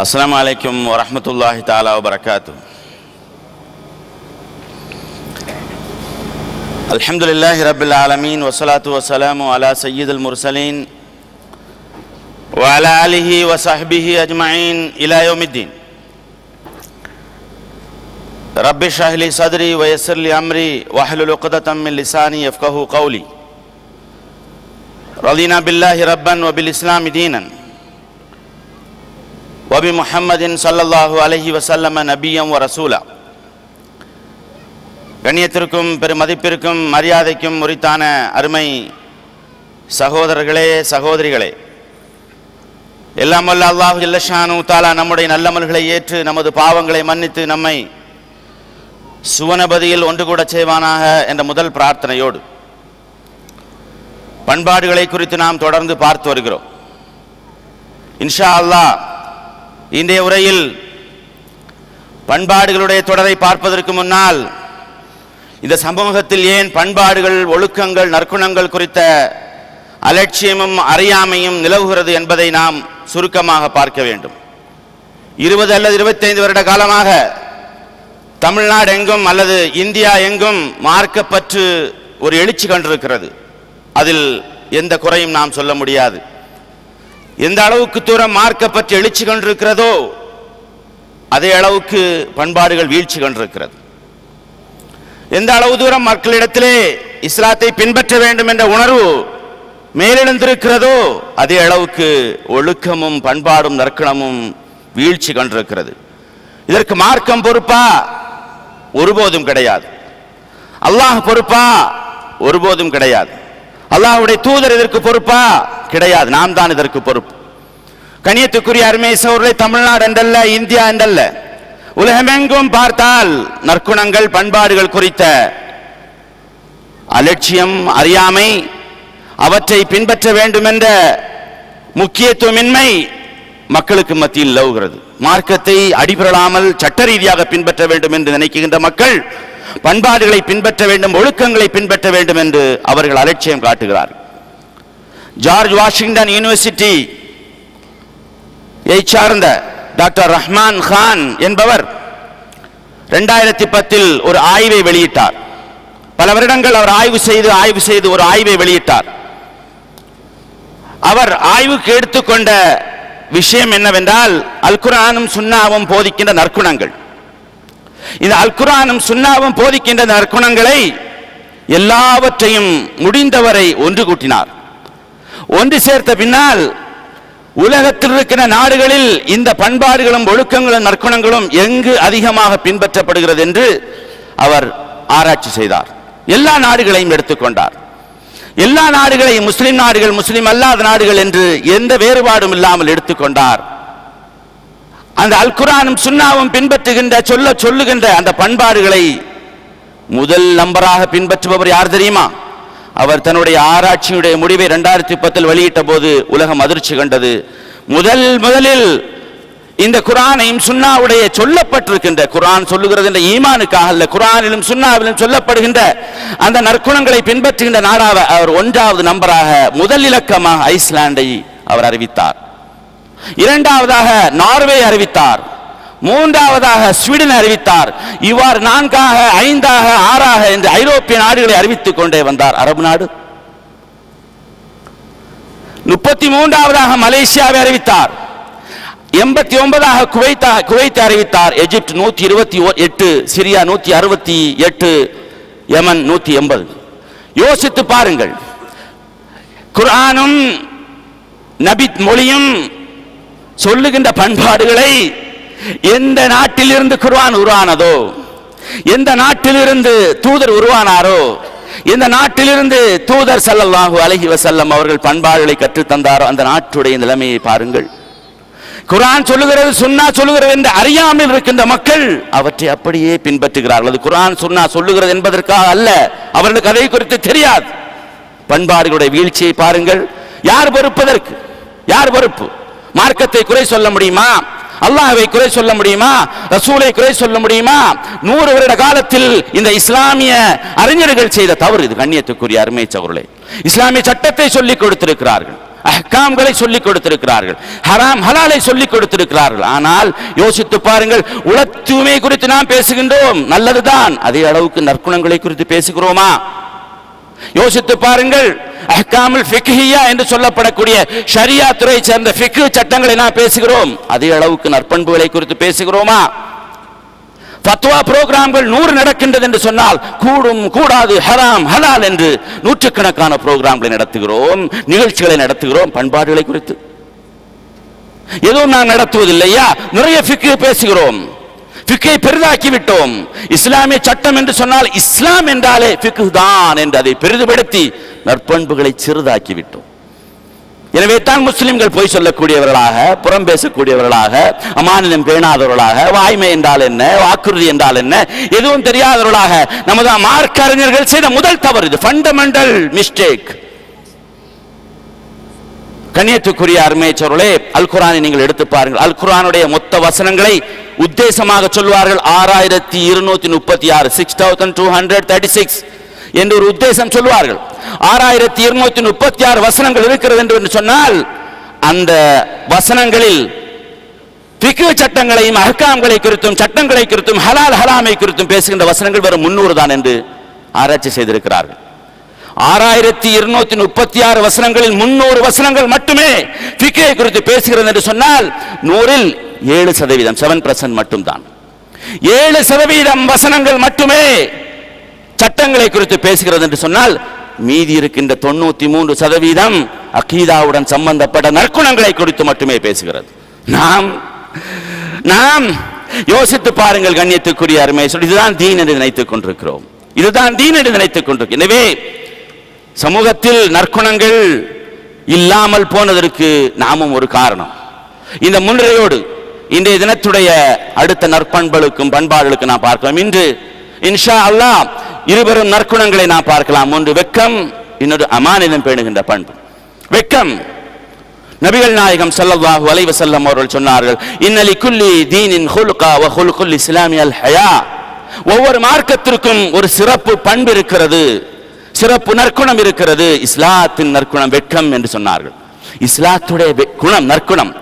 अस्सलामु अलैकुम वरहमतुल्लाहि ताला वबरकातुहू। अल्हम्दुलिल्लाहि रब्बिल आलमीन वस्सलातु वस्सलामु अला सय्यिदिल मुरसलीन व अला आलिहि व सहबिहि अजमईन इला यौमिद्दीन। रब्बि इश्रह ली सदरी व यस्सिर ली अमरी वहलुल उक़दतम मिन लिसानी यफ़क़हू क़ौली। रज़ीना बिल्लाहि रब्बन व बिल इस्लामि दीनन वबी முஹம்மதின் ஸல்லல்லாஹு அலைஹி வஸல்லம் நபியம் வ ரசூலா. கண்ணியத்திற்கும் பெருமதிப்பிற்கும் மரியாதைக்கும் உரித்தான அருமை சகோதரர்களே சகோதரிகளே, எல்லாம் வல்ல அல்லாஹ் ஜல்ல ஷானு தஆலா நம்முடைய நல்லமல்களை ஏற்று நமது பாவங்களை மன்னித்து நம்மை சுவனபதியில் ஒன்று கூட செய்வானாக என்ற முதல் பிரார்த்தனையோடு பண்பாடுகளை குறித்து நாம் தொடர்ந்து பார்த்து வருகிறோம். இன்ஷா அல்லாஹ் இன்றைய உரையில் பண்பாடுகளுடைய தொடரை பார்ப்பதற்கு முன்னால் இந்த சமூகத்தில் ஏன் பண்பாடுகள், ஒழுக்கங்கள், நற்குணங்கள் குறித்த அலட்சியமும் அறியாமையும் நிலவுகிறது என்பதை நாம் சுருக்கமாக பார்க்க வேண்டும். 20 அல்லது 25 வருட காலமாக தமிழ்நாடு எங்கும் அல்லது இந்தியா எங்கும் மார்க்கப்பற்று ஒரு எழுச்சி கண்டிருக்கிறது. அதில் எந்த குறையும் நாம் சொல்ல முடியாது. எந்த அளவுக்கு தூரம் மார்க்கப்பற்று எழுச்சி கொண்டிருக்கிறதோ அதே அளவுக்கு பண்பாடுகள் வீழ்ச்சி கொண்டிருக்கிறது. எந்த அளவு தூரம் மக்களிடத்திலே இஸ்லாத்தை பின்பற்ற வேண்டும் என்ற உணர்வு மேலெழுந்திருக்கிறதோ அதே அளவுக்கு ஒழுக்கமும் பண்பாடும் நற்குணமும் வீழ்ச்சி கொண்டிருக்கிறது. இதற்கு மார்க்கம் பொறுப்பா? ஒருபோதும் கிடையாது. அல்லாஹ் பொறுப்பா? ஒருபோதும் கிடையாது. அல்லாஹ்வுடைய தூதர் இதற்கு பொறுப்பா? கிடையாது. நாம் தான் இதற்கு பொறுப்பு. கண்ணியத்துக்குரிய அருமை சகோதரர்களே, தமிழ்நாடு என்றல்ல, இந்தியா என்றல்ல, உலகமெங்கும் பார்த்தால் நற்குணங்கள், பண்பாடுகள் குறித்த அலட்சியம், அறியாமை, அவற்றை பின்பற்ற வேண்டும் என்ற முக்கியத்துவமின்மை மக்களுக்கு மத்தியில் நிலவுகிறது. மார்க்கத்தை அடிபெறலாமல் சட்ட ரீதியாக பின்பற்ற வேண்டும் என்று நினைக்கின்ற மக்கள் பண்பாடுகளை பின்பற்ற வேண்டும், ஒழுக்கங்களை பின்பற்ற வேண்டும் என்று அவர்கள் அலட்சியம் காட்டுகிறார். ஜார்ஜ் வாஷிங்டன் யூனிவர்சிட்டி சார்ந்த டாக்டர் ரஹ்மான் கான் என்பவர் 2010 ஒரு ஆய்வை வெளியிட்டார். பல வருடங்கள் அவர் ஆய்வு செய்து ஒரு ஆய்வை வெளியிட்டார். அவர் ஆய்வுக்கு எடுத்துக்கொண்ட விஷயம் என்னவென்றால், அல் குர்ஆனும் சுன்னாவும் போதிக்கின்ற நற்குணங்கள். இந்த அல் குர்ஆனும் சுன்னாவும் போதிக்கின்ற நற்குணங்களை எல்லாவற்றையும் முடிந்தவரை ஒன்று கூட்டினார். ஒன்று சேர்த்த பின்னால் உலகத்தில் இருக்கிற நாடுகளில் இந்த பண்பாடுகளும் ஒழுக்கங்களும் நற்குணங்களும் எங்கு அதிகமாக பின்பற்றப்படுகிறது என்று அவர் ஆராய்ச்சி செய்தார். எல்லா நாடுகளையும் எடுத்துக்கொண்டார். எல்லா நாடுகளையும், முஸ்லிம் நாடுகள், முஸ்லிம் அல்லாத நாடுகள் என்று எந்த வேறுபாடும் இல்லாமல் எடுத்துக்கொண்டார். அந்த அல் குர்ஆனும் சுன்னாவும் பின்பற்றுகின்ற சொல்லுகின்ற அந்த பண்பாடுகளை முதல் நம்பராக பின்பற்றுபவர் யார் தெரியுமா? அவர் தன்னுடைய ஆராய்ச்சியுடைய முடிவை 2010 வெளியிட்ட போது உலகம் அதிர்ச்சி கண்டது. முதலில் இந்த குர்ஆனையும் சுன்னாவுடைய சொல்லப்பட்டிருக்கின்ற, குர்ஆன் சொல்லுகிறது என்ற ஈமானுக்காக அல்ல, குர்ஆனிலும் சுன்னாவிலும் சொல்லப்படுகின்ற அந்த நற்குணங்களை பின்பற்றுகின்ற நாடாக அவர் 1வது நம்பராக, முதல் இலக்கமாக ஐஸ்லாண்டை அவர் அறிவித்தார். 2வதாக நார்வே அறிவித்தார். 3வதாக ஸ்வீடன் அறிவித்தார். இவ்வாறு 4ஆக, 5ஆக, 6ஆக என்று ஐரோப்பிய நாடுகளை அறிவித்துக் கொண்டே வந்தார். அரபு நாடு 33வதாக மலேசியாவை அறிவித்தார். 89ஆக குவைத்தை அறிவித்தார். எகிப்து 128, சிரியா 168, யமன் 180. யோசித்து பாருங்கள். குர்ஆனும் நபி மொழியும் சொல்லுகின்ற பண்பாடுகளை எந்த நாட்டிலிருந்து குர்ஆன் உருவானதோ, எந்த நாட்டிலிருந்து தூதர் உருவானாரோ, எந்த நாட்டிலிருந்து தூதர் ஸல்லல்லாஹு அலைஹி வஸல்லம் அவர்கள் பண்பாடுகளை கற்றுத்தந்தாரோ அந்த நாட்டுடைய நிலைமையை பாருங்கள். குர்ஆன் சொல்லுகிறது, சுன்னா சொல்லுகிறது என்று அறியாமல் இருக்கின்ற மக்கள் அவற்றை அப்படியே பின்பற்றுகிறார்கள். அது குர்ஆன் சுன்னா சொல்லுகிறது என்பதற்காக அல்ல, அவர்களுக்கு அதை குறித்து தெரியாது. பண்பாடுகளுடைய வீழ்ச்சியை பாருங்கள். யார் பொறுப்பதற்கு? யார் பொறுப்பு? மார்க்கத்தை குறை சொல்ல முடியுமா? அல்லாஹ்வை குறை சொல்ல முடியுமா? ரசூலை குறை சொல்ல முடியுமா? 100 வருட காலத்தில் இந்த இஸ்லாமிய அறிஞர்கள் செய்த தவறு இது. கண்ணியத்துக்குரிய அருமை சகோதரர்களே, இஸ்லாமிய சட்டத்தை சொல்லிக் கொடுத்திருக்கிறார்கள். அஹ்காம்களை சொல்லிக் கொடுத்திருக்கிறார்கள், ஹராம் ஹலாலை சொல்லிக் கொடுத்திருக்கிறார்கள். ஆனால் யோசித்து பாருங்கள், உள தூய்மை குறித்து நாம் பேசுகின்றோம், நல்லதுதான். அதே அளவுக்கு நற்குணங்களை குறித்து பேசுகிறோமா? யோசித்து பாருங்கள், அஹ்காமுல் ஃபிக்ஹியா என்று சொல்லப்படக்கூடிய ஷரியா துறை சேர்ந்த ஃபிக்ஹ் சட்டங்களை நாம் பேசுகிறோம், அதே அளவுக்கு நற்பண்புகளை குறித்து பேசுகிறோமா? ஃபத்வா புரோகிராம்கள் 100 நடக்கின்றது என்று சொன்னால் கூடும் கூடாது ஹராம் ஹலால் என்று நூற்றுக்கணக்கான புரோகிராம்களை நடத்துகிறோம், நிகழ்ச்சிகளை நடத்துகிறோம். பண்பாடுகளை குறித்து எதுவும் நாம் நடத்துவதில்லையா? நிறைய ஃபிக்ஹ் பேசுகிறோம், ஃபிக்ஹை பெரிதாக்கி விட்டோம். இஸ்லாமிய சட்டம் என்று சொன்னால் இஸ்லாம் என்றாலே ஃபிக்ஹ் தான் என்று அதை பெரிதுபடுத்தி நற்பண்புகளை சிறிதாக்கி விட்டோம். எனவே தான் முஸ்லிம்கள் பொய் சொல்லக்கூடியவர்களாக, புறம் பேசக்கூடியவர்களாக, அமானிதம் பேணாதவர்களாக, வாய்மை என்றால் என்ன, வாக்குறுதி என்றால் என்ன எதுவும் தெரியாதவர்களாக நமது மார்க்க அறிஞர்கள் செய்த முதல் தவறு இது, ஃபண்டமெண்டல் மிஸ்டேக். கண்ணியத்துக்குரிய அருமைச்சோர்களே, அல் குர்ஆனை நீங்கள் எடுத்து பாருங்கள். அல் குர்ஆனுடைய மொத்த வசனங்களை உத்தேசமாக சொல்வார்கள் 6236, 6236 என்று ஒரு உத்தேசம் சொல்வார்கள். 6236 வசனங்கள் இருக்கிறது என்று சொன்னால் அந்த வசனங்களில் ஃபிக்ஹ் சட்டங்களையும் அஹ்காம்களை குறித்தும் சட்டங்களை குறித்தும் ஹலால் ஹராமை குறித்தும் பேசுகின்ற வசனங்கள் வெறும் 300 தான் என்று ஆராய்ச்சி செய்திருக்கிறார்கள். 6236 வசனங்களில் 300 வசனங்கள் மட்டுமே ஃபிக்ஹை குறித்து பேசுகிறது என்று சொன்னால் 100ல் 7%, 7% மட்டும்தான். 7% வசனங்கள் மட்டுமே சட்டங்களை குறித்து பேசுகிறது என்று சொன்னால் மீதி இருக்கின்ற 93% அகீதாவுடன் சம்பந்தப்பட்ட நற்குணங்களை குறித்து மட்டுமே பேசுகிறது. நாம் யோசித்து பாருங்கள் கண்ணியத்துக்குரிய அருமை, இதுதான் தீன் என்று நினைத்துக் கொண்டிருக்கிறோம், இதுதான் தீன் என்று நினைத்துக் கொண்டிருக்கிறோம். எனவே சமூகத்தில் நற்குணங்கள் இல்லாமல் போனதற்கு நாமும் ஒரு காரணம். இந்த முன்னுரையோடு இன்றைய தினத்துடைய அடுத்த நற்பண்புகளுக்கும் பண்பாடுகளுக்கு நாம் பார்க்கலாம். இன்று இன்ஷா அல்லாஹ் இருவரும் நற்குணங்களை நாம் பார்க்கலாம். ஒன்று வெட்கம், இன்னொரு அமானிதம் பேணுகின்ற பண்பு. வெட்கம், நபிகள் நாயகம் ஸல்லல்லாஹு அலைஹி வஸல்லம் அவர்கள் சொன்னார்கள், இன்னலி குல்லி தீனின் ஹுல்கா வ ஹுல்குல் இஸ்லாமி அல் ஹயா. ஒவ்வொரு மார்க்கத்திற்கும் ஒரு சிறப்பு பண்பு இருக்கிறது, சிறப்பு நற்குணம் இருக்கிறது. இஸ்லாத்தின் நற்குணம் வெட்கம் என்று சொன்னார்கள். இஸ்லாத்துடைய குணம் நற்குணம்.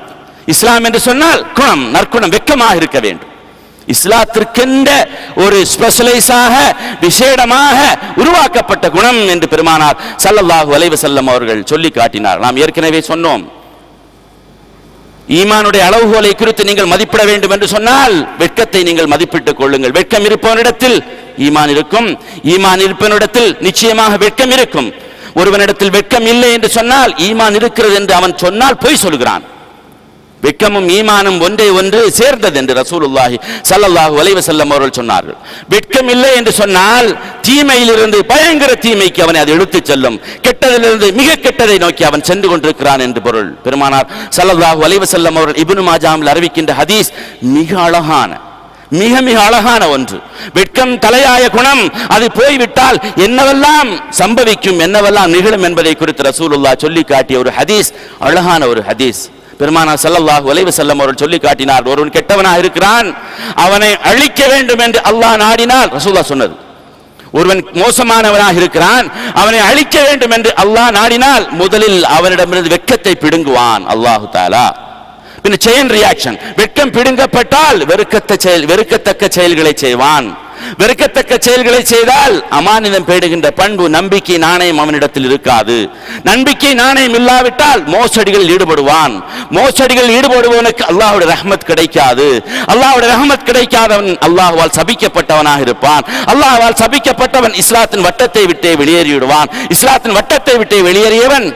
இஸ்லாம் என்று சொன்னால் குணம், நற்குணம், வெட்கமாக இருக்க வேண்டும். இஸ்லாத்திற்கென்ற ஒரு ஸ்பெஷலைஸாக விசேடமாக உருவாக்கப்பட்ட குணம் என்று பெருமானார் ஸல்லல்லாஹு அலைஹி வஸல்லம் அவர்கள் சொல்லி காட்டினார். நாம் ஏற்கனவே சொன்னோம், ஈமானுடைய அளவுகோலை குறித்து நீங்கள் மதிப்பிட வேண்டும் என்று சொன்னால் வெட்கத்தை நீங்கள் மதிப்பிட்டுக் கொள்ளுங்கள். வெட்கம் இருப்பவனிடத்தில் ஈமான் இருக்கும், ஈமான் இருப்பவனிடத்தில் நிச்சயமாக வெட்கம் இருக்கும். ஒருவனிடத்தில் வெட்கம் இல்லை என்று சொன்னால் ஈமான் இருக்கிறது என்று அவன் சொன்னால் பொய் சொல்கிறான். வெட்கமும் ஈமானும் ஒன்றே ஒன்று சேர்ந்தது என்று ரசூலுல்லாஹி ஸல்லல்லாஹு அலைஹி வஸல்லம் அவர்கள் சொன்னார்கள். வெட்கம் இல்லை என்று சொன்னால் தீமையிலிருந்து பயங்கர தீமைக்கு அவனை அது இழுத்துச் செல்லும், கெட்டதிலிருந்து மிக கெட்டதை நோக்கி அவன் சென்று கொண்டிருக்கிறான் என்று பொருள். பெருமானார் ஸல்லல்லாஹு அலைஹி வஸல்லம் அவர்கள் இப்னு மாஜாவில் அறிவிக்கின்ற ஹதீஸ் மிக அழகான, மிக மிக அழகான ஒன்று. வெட்கம் தலையாய குணம், அது போய்விட்டால் என்னவெல்லாம் சம்பவிக்கும், என்னவெல்லாம் நிகழும் என்பதை குறித்து ரசூலுல்லாஹ் சொல்லி காட்டிய ஒரு ஹதீஸ், அழகான ஒரு ஹதீஸ். பெருமானார் ஸல்லல்லாஹு அலைஹி வஸல்லம் அவர்கள் சொல்லி காட்டினார், ஒருவன் கெட்டவனாக இருக்கிறான், அவனை அழிக்க வேண்டும் என்று அல்லாஹ் நாடினால், ரசூலுல்லாஹ் சொன்னது, ஒருவன் மோசமானவனாக இருக்கிறான், அவனை அழிக்க வேண்டும் என்று அல்லாஹ் நாடினால் முதலில் அவனிடமிருந்து வெட்கத்தை பிடுங்குவான் அல்லாஹு தஆலா. பின்ன செயின் ரியாக்ஷன், வெட்கம் பிடுங்கப்பட்டால் வெறுக்கத்தக்க செயல்களை செய்வான். வெறுக்கத்தக்க செயல்களை செய்தால் அமானிதம் பேடுகின்ற பண்பு, நம்பிக்கை நாணயம் அவனிடத்தில் இருக்காது. நம்பிக்கை நாணயம் இல்லாவிட்டால் மோசடிகளில் ஈடுபடுவான். மோசடிகளில் ஈடுபடுபவனுக்கு அல்லாஹ்வுடைய ரஹ்மத் கிடைக்காது. அல்லாஹ்வுடைய ரஹ்மத் கிடைக்காதவன் அல்லாஹ்வால் சபிக்கப்பட்டவனாக இருப்பான். அல்லாஹ்வால் சபிக்கப்பட்டவன் இஸ்லாத்தின் வட்டத்தை விட்டே வெளியேறிவிடுவான். இஸ்லாத்தின் வட்டத்தை விட்டே வெளியேறியவன்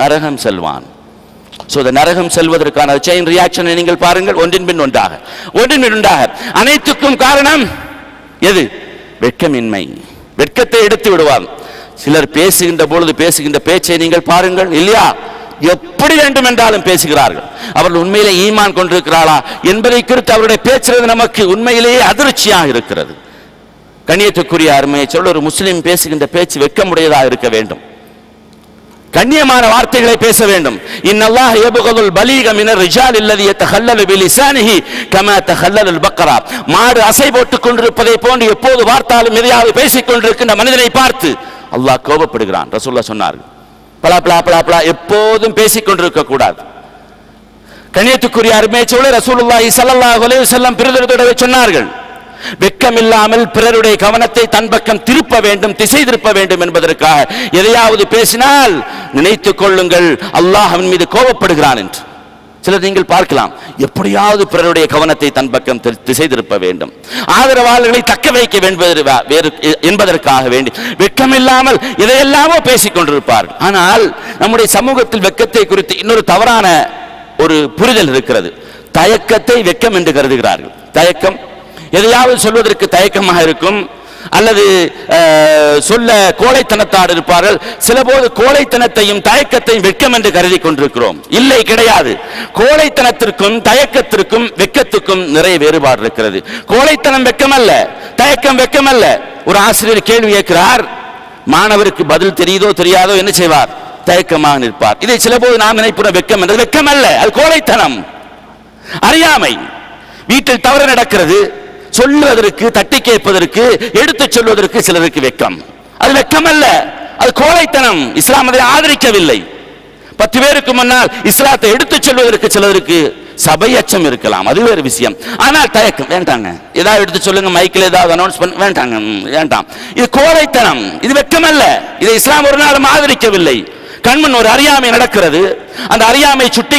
நரகம் செல்வான். நரகம் செல்வதற்கான செயின் ரியாக்ஷனை நீங்கள் பாருங்கள், ஒன்றின் பின் ஒன்றாக. அனைத்துக்கும் காரணம் எது? வெட்கமின்மை. வெட்கத்தை எடுத்து விடுவார். சிலர் பேசுகின்ற பொழுது பேசுகின்ற பேச்சை நீங்கள் பாருங்கள், இல்லையா, எப்படி வேண்டும் என்றாலும் பேசுகிறார்கள். அவர்கள் உண்மையிலே ஈமான் கொண்டிருக்கிறாளா என்பதை குறித்து அவருடைய பேசுறது நமக்கு உண்மையிலேயே அதிர்ச்சியாக இருக்கிறது. கண்ணியத்துக்குரிய அருமையை சொல்ல, ஒரு முஸ்லிம் பேசுகின்ற பேச்சு வெட்கமுடையதாக இருக்க வேண்டும், கண்ணியமான வார்த்தைகளை பேச வேண்டும். இன்னல்லாஹ் யப்கதுல் பலீக மினர் ரிஜால் அல்லதி யதகல்லலு பிலிசானிஹி கமா தகல்லலுல் பக்ரா. மாடு அசை போட்டுக் கொண்டிருப்பதை போன்று எப்போது பார்த்தாலும் எதையாவது பேசிக் கொண்டிருக்கின்ற மனிதனை பார்த்து அல்லாஹ் கோபப்படுகிறான். ரசூலுல்லாஹ் சொன்னார்கள், பலா பலா பலா பலா எப்போதும் பேசிக் கொண்டிருக்க கூடாது. கண்ணியத்துக்குரிய அருமையை சொல்ல ரசூலுல்லாஹி ஸல்லல்லாஹு அலைஹி வஸல்லம் பிறரிடத்திலே சொன்னார்கள், வெட்கம் இல்லாமல் பிறருடைய கவனத்தை தன் பக்கம் திருப்ப வேண்டும், திசை திருப்ப வேண்டும் என்பதற்காக எதையாவது பேசினால் நினைத்துக் கொள்ளுங்கள் அல்லாஹ் அவன் மீது கோபப்படுகிறான் என்று. சிலர் நீங்கள் பார்க்கலாம், எப்படியாவது பிறருடைய கவனத்தை தன் பக்கம் திசை திருப்ப வேண்டும், ஆதரவாளர்களை தக்க வைக்க என்பதற்காக வேண்டி வெட்கமில்லாமல் இதையெல்லாமோ பேசிக் கொண்டிருப்பார்கள். ஆனால் நம்முடைய சமூகத்தில் வெட்கத்தை குறித்து இன்னொரு தவறான ஒரு புரிதல் இருக்கிறது. தயக்கத்தை வெட்கம் என்று கருதுகிறார்கள். தயக்கம் எதையாவது சொல்வதற்கு தயக்கமாக இருக்கும், அல்லது சொல்ல கோழைத்தனத்தாடு இருப்பார்கள். சில போது கோழைத்தனத்தையும் தயக்கத்தையும் வெட்கம் என்று கருதி கொண்டிருக்கிறோம். இல்லை, கிடையாது. கோழைத்தனத்திற்கும் தயக்கத்திற்கும் வெட்கத்துக்கும் நிறைய வேறுபாடு இருக்கிறது. கோழைத்தனம் வெட்கம் அல்ல, தயக்கம் வெட்கம் அல்ல. ஒரு ஆசிரியர் கேள்வி கேட்கிறார், மாணவருக்கு பதில் தெரியுதோ தெரியாதோ என்ன செய்வார்? தயக்கமாக நிற்பார். இதை சில போது நாம் நினைப்போம் வெட்கம் என்று. வெட்கம் அல்ல, அது கோழைத்தனம், அறியாமை. வீட்டில் தவறு நடக்கிறது, சொல்லுவதற்கு, தட்டி கேட்பதற்கு, எடுத்துச் சொல்வதற்கு சிலருக்கு வெட்கம். அது வெட்கம் அல்ல, அது கோழைத்தனம். இஸ்லாம் அதை ஆதரிக்கவில்லை. 10 பேருக்கு முன்னால் இஸ்லாத்தை எடுத்துச் சொல்வதற்கு சிலருக்கு சபை அச்சம் இருக்கலாம், அது வேறு விஷயம். ஆனால் தயக்கம் வேண்டாங்க, ஏதாவது எடுத்து சொல்லுங்க, மைக்கில் ஏதாவது அனௌன்ஸ் பண்ண வேண்டாங்க, வேண்டாம். இது கோழைத்தனம், இது வெட்கம் அல்ல. இதை இஸ்லாம் ஒரு நாளும் ஆதரிக்கவில்லை. கண்மன் ஒரு அறியாமை நடக்கிறது, அந்த அறியாமை சுட்டி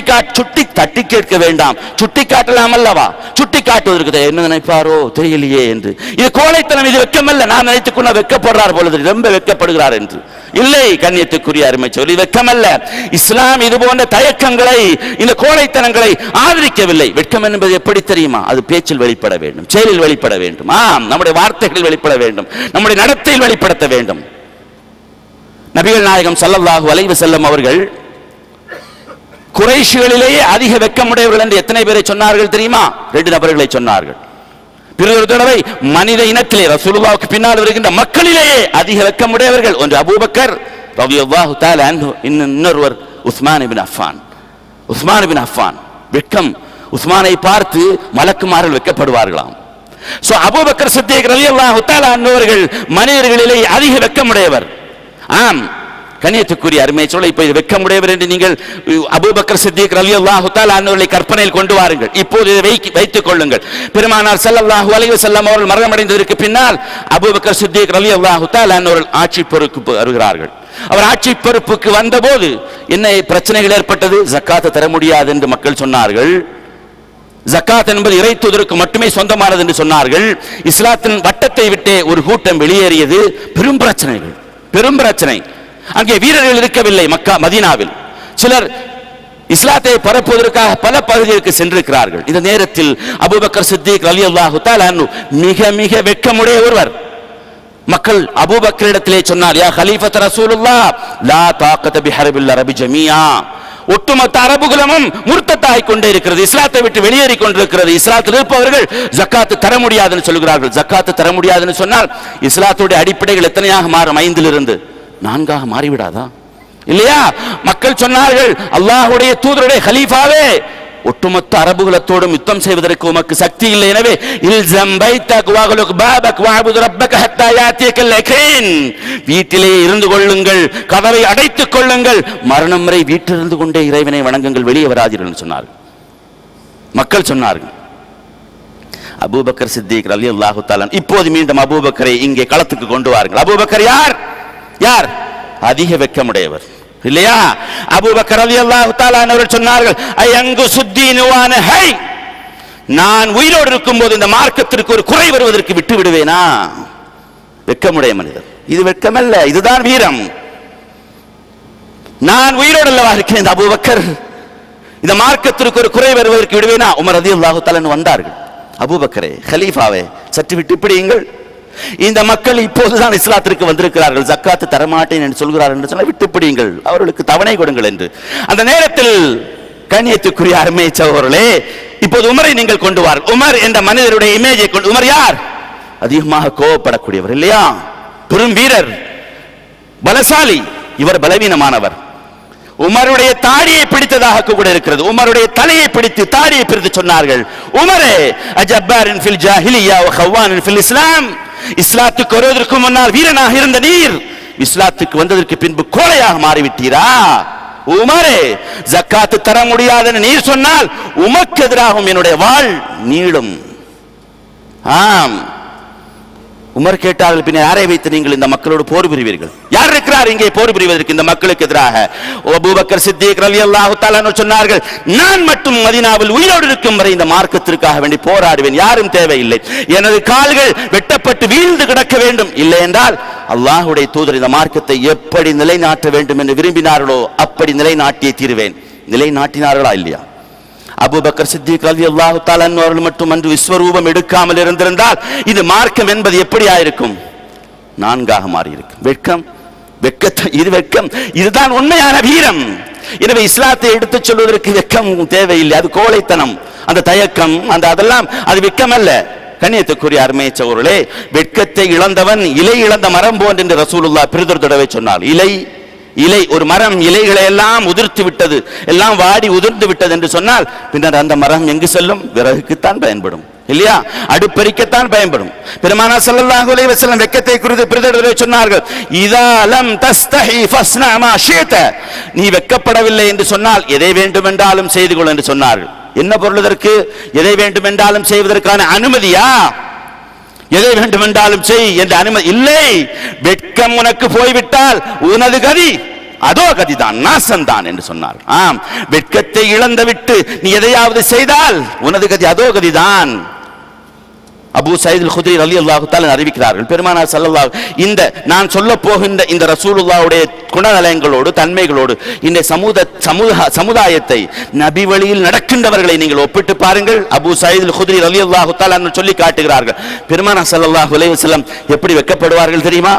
தட்டி கேட்க வேண்டாம், சுட்டி காட்டலாம் அல்லவா? சுட்டி காட்டுவதற்கு என்ன நினைப்பாரோ தெரியலையே என்று. இது கோழைத்தனம், இது வெட்கமல்ல. நான் நினைத்துக் கொண்டு வெட்கப்படுறார் பொழுது ரொம்ப வெட்கப்படுகிறார் என்று. இல்லை, கண்ணியத்துக்குரிய அருமை சொல்லி வெட்கமல்ல. இஸ்லாம் இது போன்ற தயக்கங்களை, இந்த கோழைத்தனங்களை ஆதரிக்கவில்லை. வெட்கம் என்பது எப்படி தெரியுமா? அது பேச்சில் வெளிப்பட வேண்டும், செயலில் வெளிப்பட வேண்டும், நம்முடைய வார்த்தைகளில் வெளிப்பட வேண்டும், நம்முடைய நடத்தையில் வெளிப்படுத்த வேண்டும். நபிகள் நாயகம் ஸல்லல்லாஹு அலைஹி வஸல்லம் அவர்கள் குறைஷிகளிலேயே அதிக வெட்கமுடையவர்கள் என்று எத்தனை பேரை சொன்னார்கள் தெரியுமா? 2 நபர்களை சொன்னார்கள். பிறகு தடவை மனித இனத்திலே ரசூலுல்லாஹ்வுக்கு பின்னால் வருகின்ற மக்களிலேயே அதிக வெட்கமுடையவர்கள் ஒன்று அபூபக்கர் ரலியல்லாஹு தஆலா அன்ஹு, இன்னொருவர் உஸ்மான் இப்னு அஃபான். உஸ்மான் இப்னு அஃபான் வெட்கம், உஸ்மானை பார்த்து மலக்குமார்கள் வெட்கப்படுவார்களாம். சோ அபூபக்கர் சித்திக் ரலியல்லாஹு தஆலா அன்ஹு மனிதர்களிலே அதிக வெட்கமுடையவர். ஆம், கண்ணியத்துக்குரிய அருமையை சொல்ல, இப்ப வெட்கமுடையவர் என்று நீங்கள் அபூபக்கர் சித்திக் ரலியல்லாஹு தஆலா அன்ஹுவை கற்பனையில் கொண்டு வாருங்கள். இப்போது இதை வைத்துக் கொள்ளுங்கள். பெருமானார் ஸல்லல்லாஹு அலைஹி வஸல்லம் அவர்கள் மரணமடைந்ததற்கு பின்னால் அபூபக்கர் சித்திக் ரலியல்லாஹு தஆலா அன்ஹு ஆட்சி பொறுப்புக்கு வருகிறார்கள். அவர் ஆட்சி பொறுப்புக்கு வந்தபோது என்ன பிரச்சனைகள் ஏற்பட்டது? ஜக்காத் தர முடியாது என்று மக்கள் சொன்னார்கள். ஜக்காத் என்பது இறை தூதருக்கு மட்டுமே சொந்தமானது என்று சொன்னார்கள். இஸ்லாத்தின் வட்டத்தை விட்டே ஒரு கூட்டம் வெளியேறியது. பெரும் பிரச்சனைகள், பெரும் பிரச்சனை. அங்கே வீரர்கள் இருக்கவில்லை. மக்கா மதீனாவில் சிலர் இஸ்லாத்தை பரப்புவதற்காக பல பகுதிகளுக்கு சென்றிருக்கிறார்கள். இந்த நேரத்தில் அபூபக்கர் சித்திக் ரலியல்லாஹு தஆலா அன்ஹு மிக மிக வெட்கமுடைய ஒருவர். மக்கள் அபூபக்கரிடத்திலே சொன்னார், யா கலீஃபத் ரசூலுல்லாஹ் லா தாக்கத பிஹர்பில் அரபி ஜமீஆ. ஒட்டுமொத்த அரபுகுலமும் முர்த்தத்தாகிக் கொண்டே இருக்கிறது, இஸ்லாத்தை விட்டு வெளியேறி கொண்டிருக்கிறது. இஸ்லாத்தில் இருப்பவர்கள் ஜக்காத்து தர முடியாதுன்னு சொல்கிறார்கள். ஜக்காத்து தர முடியாதுன்னு சொன்னால் இஸ்லாத்துடைய அடிப்படைகள் எத்தனையாக மாறும்? 5 4 மாறிவிடாதா? இல்லையா? மக்கள் சொன்னார்கள், அல்லாஹ்வுடைய தூதருடைய கலீஃபாவே, ஒட்டுமொத்த அரபுகுலத்தோடும் யுத்தம் செய்வதற்கு உமக்கு சக்தி இல்லை. எனவே இல்ஸம் பைத்தக் வக்லுக் பாபக் வஅபுத் ரப்பக ஹத்தா யாத்தியக்கல் யகீன். வீட்டிலே இருந்து கொள்ளுங்கள், கதவை அடைத்துக் கொள்ளுங்கள், மரணம் வரை வீட்டில் இருந்து கொண்டே இறைவனை வணங்குங்கள், வெளியே வராதீர்கள் என்று சொன்னார்கள். மக்கள் சொன்னார்கள். அபூபக்கர் சித்திக் ரலியல்லாஹு தஆலா, இப்போது மீண்டும் அபூபக்கரை இங்கே களத்துக்கு கொண்டு வாருங்கள். அபூபக்கர் யார்? யார்? அதிக வெட்கமுடையவர், இல்லையா? அபூபக்கர் ரலியல்லாஹு தஆலா அவர்கள் சொன்னார்கள், ஐயங்கு சுத்தீன் வான ஹை, நான் உயிரோடு இருக்கும்போது இந்த மார்க்கத்திற்கு ஒரு குறை வருவதற்கு விட்டு விடுவேனா? வெட்கமுடைய மனிதர். இது வெட்கமல்ல, இதுதான் வீரம். நான் உயிரோடு அல்லவா இருக்கிறேன், இந்த அபூபக்கர் இந்த மார்க்கத்திற்கு ஒரு குறை வருவதற்கு விடுவேனா? உமர் ரலியல்லாஹு தஆலா வந்தார்கள். அபூபக்கரே, கலீஃபாவே, சற்று விட்டு பிடியுங்கள். இந்த மக்கள் இப்போதுதான் இஸ்லாத்திற்கு வந்திருக்கிறார்கள், ஜக்காத்து தரமாட்டேன் என்று சொல்கிறார்கள் என்று சொன்னால் விட்டு பிடியுங்கள், அவர்களுக்கு தவணை கொடுங்கள் என்று. அந்த நேரத்தில் கண்ணியத்துக்குரிய அருமை சகோதரர்களே, இப்போது உமரை நீங்கள் கொண்டு வாருங்கள். உமர் என்ற மனிதருடைய இமேஜை கொண்டு. உமர் யார்? அதிகமாக கோபப்படக்கூடியவர், இல்லையா? பெரும் வீரர், பலசாலி. இவர் பலவீனமானவர். உமருடைய தாடியை பிடித்ததாக கூட இருக்கிறது. உமருடைய தலையை பிடித்து தாடியை பிடித்து சொன்னார்கள், உமரே அஜப்பாரின் ஃபில் ஜாஹிலியா வ கவ்வானின் ஃபில் இஸ்லாம். இஸ்லாத்துக்கு வருவதற்கு முன்னால் வீரனாக இருந்த நீர் இஸ்லாத்துக்கு வந்ததற்கு பின்பு கோழையாக மாறிவிட்டீரா? உமரே, ஜக்காத்து தர முடியாதுன்னு நீர் சொன்னால் உமக்கு எதிராகும் என்னுடைய வாழ் நீளும். ஆம், உமர் கேட்டார்கள், பின்ன யாரை வைத்து நீங்கள் இந்த மக்களோடு போர் புரிவீர்கள்? யார் இருக்கிறார் இங்கே போர் புரிவதற்கு இந்த மக்களுக்கு எதிராக? அபூபக்கர் சித்திக் ரலியல்லாஹு தஆலா அன்ஹு சொன்னார்கள், நான் மட்டும் மதீனாவில் உயிரோடு இருக்கும் வரை இந்த மார்க்கத்திற்காக வேண்டி போராடுவேன், யாரும் தேவையில்லை. எனது கால்கள் வெட்டப்பட்டு வீழ்ந்து கிடக்க வேண்டும், இல்லை என்றால் அல்லாஹ்வுடைய தூதர் இந்த மார்க்கத்தை எப்படி நிலைநாட்ட வேண்டும் என்று விரும்பினார்களோ அப்படி நிலைநாட்டியே தீருவேன். நிலைநாட்டினார்களா இல்லையா? அபூபக்கர் சித்திக் ரலியல்லாஹு தஆலா அன்ஹு அவர்கள் மட்டும் அன்று விஸ்வரூபம் எடுக்காமல் இருந்திருந்தால் இது மார்க்கம் என்பது எப்படி ஆயிருக்கும்? நான்காக மாறி இருக்கும். வெட்கம், இது வெட்கம், இதுதான் உண்மையான வீரம். எனவே இஸ்லாத்தை எடுத்துச் சொல்வதற்கு வெட்கம் தேவையில்லை, அது கோழைத்தனம். அந்த தயக்கம், அதெல்லாம் அது வெட்கம் அல்ல. கண்ணியத்துக்குரிய அருமை சகோதரர்களே, வெட்கத்தை இழந்தவன் இலை இழந்த மரம் போன்று என்று ரசூலுல்லாஹ் பெரிதொரு தடவை சொன்னார். இலை, ஒரு மரம் இலைகளை எல்லாம் உதிர்த்து விட்டது, எல்லாம் வாடி உதிர்ந்து விட்டது என்று சொன்னால் பின்னர் அந்த மரம் எங்கு செல்லும்? விறகுக்குத்தான் பயன்படும், இல்லையா? அடுப்பெரிக்கத்தான் பயன்படும். பெருமானார் ஸல்லல்லாஹு அலைஹி வஸல்லம் வெட்கத்தை குறித்து பெரிதொரு சொன்னார்கள், இதா லம் தஸ்தஹி ஃபஸ்னா மா ஷித. நீ வெட்கப்படவில்லை என்று சொன்னால் எதை வேண்டுமென்றாலும் செய்து கொள் என்று சொன்னார்கள். என்ன பொருள் இதற்கு? எதை வேண்டுமென்றாலும் செய்வதற்கான அனுமதியா? எதை வேண்டுமென்றாலும் செய் என்ற அனுமதி இல்லை. வெட்கம் உனக்கு போய்விட்டால் உனது கதி அதோ கதிதான், நாசம்தான் என்று சொன்னார். ஆம், வெட்கத்தை இழந்து விட்டு நீ எதையாவது செய்தால் உனது கதி அதோ கதிதான். அபூ சயீத் அல்-குத்ரி ரலியல்லாஹு தஆலா அறிவிக்கிறார்கள், பெருமானார் ஸல்லல்லாஹு இந்த நான் சொல்ல போகின்ற இந்த ரசூலுல்லாஹ்வுடைய குணநலங்களோடு தன்மைகளோடு இந்த சமுதாயத்தை நபி வழியில் நடக்கின்றவர்களை நீங்கள் ஒப்பிட்டு பாருங்கள். அபூ சயீத் அல்-குத்ரி ரலியல்லாஹு தஆலா சொல்லி காட்டுகிறார்கள், பெருமானார் ஸல்லல்லாஹு அலைஹி வஸல்லம் எப்படி வெட்கப்படுவார்கள் தெரியுமா?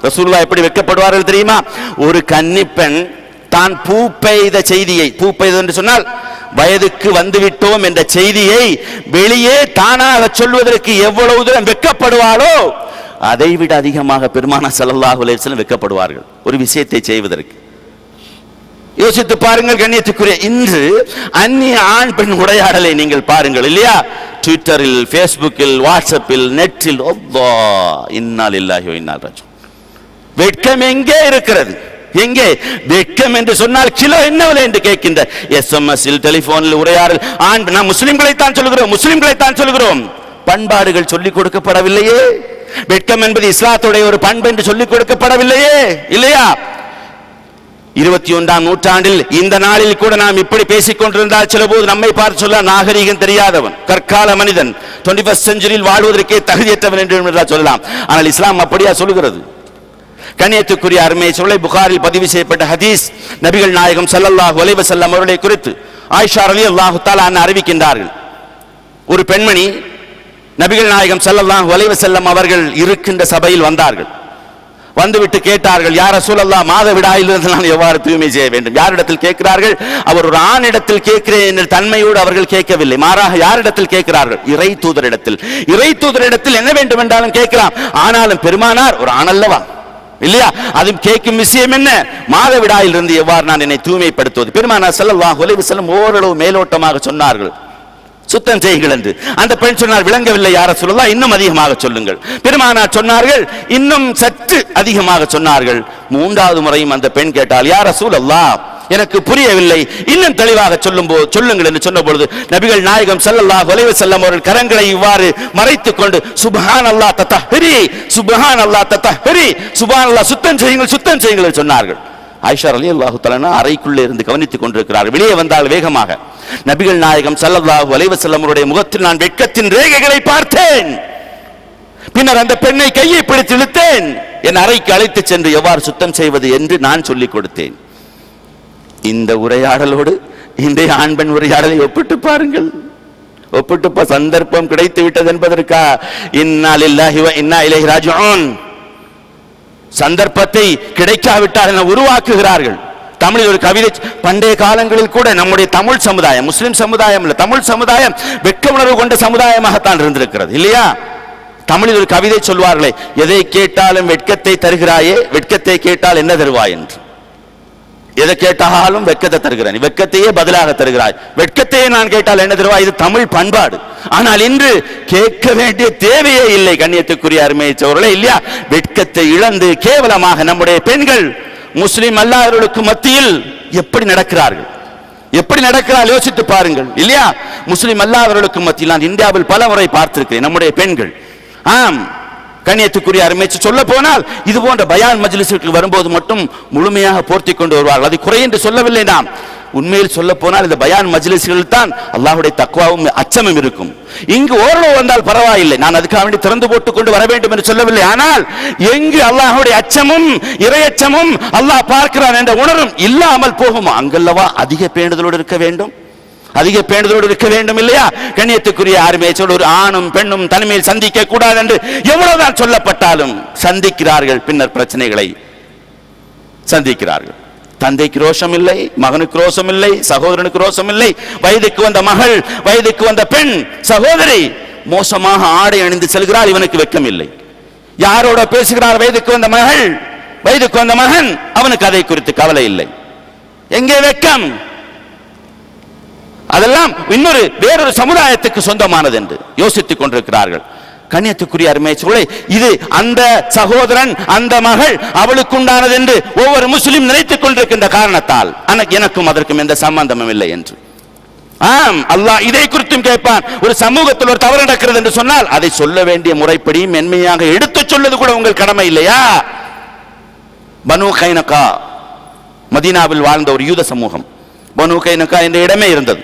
ரசூலுல்லாஹ் எப்படி வெட்கப்படுவார்கள் தெரியுமா? ஒரு கன்னிப்பெண் தான் பூ பெய்த செய்தியை, பூ பெய்தது என்று சொன்னால் வயதுக்கு வந்துவிட்டோம் என்ற செய்தியை வெளியே தானாக சொல்வதற்கு எவ்வளவு தூரம் வெட்கப்படுவாளோ அதை விட அதிகமாக பெருமானார் ஸல்லல்லாஹு அலைஹி வஸல்லம் வெட்கப்படுவார்கள் ஒரு விஷயத்தை செய்வதற்கு. யோசித்து பாருங்கள் கண்ணியத்துக்குரிய, இன்று அந்நிய ஆண் பெண் உரையாடலை நீங்கள் பாருங்கள், இல்லையா? ட்விட்டரில், ஃபேஸ்புக்கில், வாட்ஸ்அப்பில், நெட்டில், இன்னா லில்லாஹி வ இன்னா இலைஹி ராஜிஊன். வெட்கம் எங்கே இருக்கிறது? எங்கே வெட்கம் என்று சொன்னால் கிலோ என்ன விலை என்று கேட்கின்ற எஸ்எம்எஸ் டெலிபோனில் உரையாடல். நாம் முஸ்லிம்களைத்தான் சொல்கிறோம், பண்பாடுகள் சொல்லிக் கொடுக்கப்படவில்லையே. வெட்கம் என்பது இஸ்லாத்துடைய ஒரு பண்பு என்று சொல்லிக் கொடுக்கப்படவில்லையே, இல்லையா? 21ஆம் நூற்றாண்டில் இந்த நாளில் கூட நாம் இப்படி பேசிக் கொண்டிருந்தால் சில போது நம்மை பார்த்து சொல்ல நாகரீகம் தெரியாதவன், கற்கால மனிதன், 21st செஞ்சுரியில் வாழ்வதற்கே தகுதியற்றவன் என்று சொல்லலாம். ஆனால் இஸ்லாம் அப்படியா சொல்கிறது? கண்ணியத்துக்குரிய அருமை சொல்லை புகாரில் பதிவு செய்யப்பட்ட ஹதீஸ், நபிகள் நாயகம் ஸல்லல்லாஹு அலைஹி வஸல்லம் அவர்களை குறித்து ஆயிஷா ரலியல்லாஹு தஆலா அன்ஹா அறிவிக்கின்றார்கள், ஒரு பெண்மணி நபிகள் நாயகம் ஸல்லல்லாஹு அலைஹி வஸல்லம் அவர்கள் இருக்கின்ற சபையில் வந்தார்கள். வந்துவிட்டு கேட்டார்கள், யா ரசூலல்லாஹ், மாதவிடாயிலிருந்து நான் எவ்வாறு தூய்மை செய்ய வேண்டும்? யாரிடத்தில் கேட்கிறார்கள்? அவர் ஒரு ஆணிடத்தில் கேட்கிறேன் என்ற தன்மையோடு அவர்கள் கேட்கவில்லை, மாறாக யாரிடத்தில் கேட்கிறார்கள்? இறை தூதரிடத்தில் என்ன வேண்டும் என்றாலும் கேட்கலாம். ஆனாலும் பெருமானார் ஒரு ஆணல்லவா, இல்லையா? அதுவும் கேட்கும் விஷயம் என்ன? மாதவிடாயில் இருந்து எவ்வாறு நான் என்னை தூய்மைப்படுத்துவது? பெருமானார் ஸல்லல்லாஹு அலைஹி வஸல்லம் ஓரளவு மேலோட்டமாக சொன்னார்கள், சுத்தம் செய்யுங்கள் என்று. அந்த பெண் சொன்னார், விளங்கவில்லை யா ரசூலல்லாஹ், இன்னும் அதிகமாக சொல்லுங்கள். பெருமானார் சொன்னார்கள், இன்னும் சற்று அதிகமாக சொன்னார்கள். மூன்றாவது முறையும் அந்த பெண் கேட்டால், யா ரசூலல்லாஹ், எனக்கு புரியவில்லை, இன்னும் தெளிவாக சொல்லுங்கள் என்று சொன்ன பொழுது நபிகள் நாயகம் ஸல்லல்லாஹு அலைஹி வஸல்லம் அவர்கள் கரங்களை இவ்வாறு மறைத்துக் கொண்டு சுப்ஹானல்லாஹ் தத்ஹரி, சுப்ஹானல்லாஹ் தத்ஹரி, சுப்ஹானல்லாஹ், சுத்தம் செய்யுங்கள் என்று சொன்னார்கள். ஆயிஷா ரலியல்லாஹு தஆலா அறைக்குள்ளே இருந்து கவனித்துக் கொண்டிருக்கிறார். வெளியே வந்தால் வேகமாக நபிகள் நாயகம் ஸல்லல்லாஹு அலைஹி வஸல்லம் அவருடைய முகத்தில் நான் வெட்கத்தின் ரேகைகளை பார்த்தேன். பின்னர் அந்த பெண்ணை கையை பிடித்து இழுத்தேன், என் அறைக்கு அழைத்து சென்று எவ்வாறு சுத்தம் செய்வது என்று நான் சொல்லிக் கொடுத்தேன். இந்த உரையாடலோடு இன்றைய ஆண் பெண் உரையாடலை ஒப்பிட்டு பாருங்கள். சந்தர்ப்பம் கிடைத்து விட்டது என்பதற்கா இன்னா லில்லாஹி வ இன்னா இலைஹி ராஜிஊன் சந்தர்ப்பத்தை கிடைக்காவிட்டால் என உருவாக்குகிறார்கள். தமிழில் ஒரு கவிதை, பண்டைய காலங்களில் கூட நம்முடைய தமிழ் சமுதாயம், முஸ்லிம் சமுதாயம் இல்ல, தமிழ் சமுதாயம் வெட்க உணர்வு கொண்ட சமுதாயமாகத்தான் இருந்திருக்கிறது, இல்லையா? தமிழில் ஒரு கவிதை சொல்வார்களே, எதை கேட்டாலும் வெட்கத்தை தருகிறாயே, வெட்கத்தை கேட்டால் என்ன தருவாய் என்று. எதை கேட்டாலும் வெட்கத்தை தருகிறாய், வெட்கத்தையே பதிலாக தருகிறாய். வெட்கத்தையே நான் கேட்டால் என்ன தருவா? இது தமிழ் பண்பாடு. ஆனால் இன்று கேட்க வேண்டிய தேவையே இல்லை. கண்ணியத்துக்குரிய அருமையவர்களே, இல்லையா? வெட்கத்தை இழந்து கேவலமாக நம்முடைய பெண்கள் முஸ்லிம் அல்லாதவர்களுக்கு மத்தியில் எப்படி நடக்கிறார்கள், எப்படி நடக்கிறார் யோசித்து பாருங்கள், இல்லையா? முஸ்லிம் அல்லாதவர்களுக்கு மத்தியில் நான் இந்தியாவில் பல முறை பார்த்திருக்கிறேன். நம்முடைய பெண்கள், ஆம், கண்ணியத்துக்குரிய அருமைச்சு சொல்ல போனால் இது போன்ற பயான் மஜ்லிஸ்களுக்கு வரும்போது மட்டும் முழுமையாக போர்த்தி கொண்டு வருவார்கள். அது குறை என்று சொல்லவில்லை. நாம் உண்மையில் சொல்ல போனால் இந்த பயான் மஜ்லிஸ்களில் தான் அல்லாஹ்வுடைய தக்வாவும் அச்சமும் இருக்கும். இங்கு ஓரளவு வந்தால் பரவாயில்லை, நான் அதுக்காக வேண்டி திறந்து போட்டுக் கொண்டு வர வேண்டும் என்று சொல்லவில்லை. ஆனால் எங்கு அல்லாஹ்வுடைய அச்சமும் இறையச்சமும் அல்லாஹ் பார்க்கிறான் என்ற உணரும் இல்லாமல் போகுமா, அங்கல்லவா அதிக பேணுதலோடு இருக்க வேண்டும், அதிக பேணுதலோடு இருக்க வேண்டும், இல்லையா? கண்ணியத்துக்குரிய அருமையோடு ஒரு ஆணும் பெண்ணும் தனிமையில் சந்திக்க கூடாது என்று எவ்வளவுதான் சொல்லப்பட்டாலும் சந்திக்கிறார்கள். பின்னர் பிரச்சனைகளை சந்திக்கிறார்கள். தந்தைக்கு ரோஷம் இல்லை, மகனுக்கு ரோஷம் இல்லை, சகோதரனுக்கு ரோஷம் இல்லை. வயதுக்கு வந்த மகள், வயதுக்கு வந்த பெண் சகோதரி மோசமாக ஆடை அணிந்து செல்கிறார், இவனுக்கு வெட்கம் இல்லை. யாரோட பேசுகிறார்? வயதுக்கு வந்த மகள், வயதுக்கு வந்த மகன், அவனுக்கு அதை குறித்து கவலை இல்லை. எங்கே வெட்கம்? அதெல்லாம் வேறொரு சமுதாயத்துக்கு சொந்தமானது என்று யோசித்துக் கொண்டிருக்கிறார்கள். கண்ணியத்துக்குரிய அருமையோர்களே, இது அந்த சகோதரன், அந்த மகள் அவளுக்குண்டானது என்று ஒவ்வொரு முஸ்லிம் நினைத்துக் கொண்டிருக்கின்ற காரணத்தால் எனக்கும் அதற்கும் எந்த சம்பந்தமும் இல்லை என்று. ஆம், அல்லாஹ் இதை குறித்தும் கேட்பான். ஒரு சமூகத்தில் ஒரு தவறு நடக்கிறது என்று சொன்னால் அதை சொல்ல வேண்டிய முறைப்படி மென்மையாக எடுத்துச் சொல்வது கூட உங்கள் கடமை இல்லையா? பனு கைனகா, மதீனாவில் வாழ்ந்த ஒரு யூத சமூகம். பனு கைனகா என்ற இடமே இருந்தது.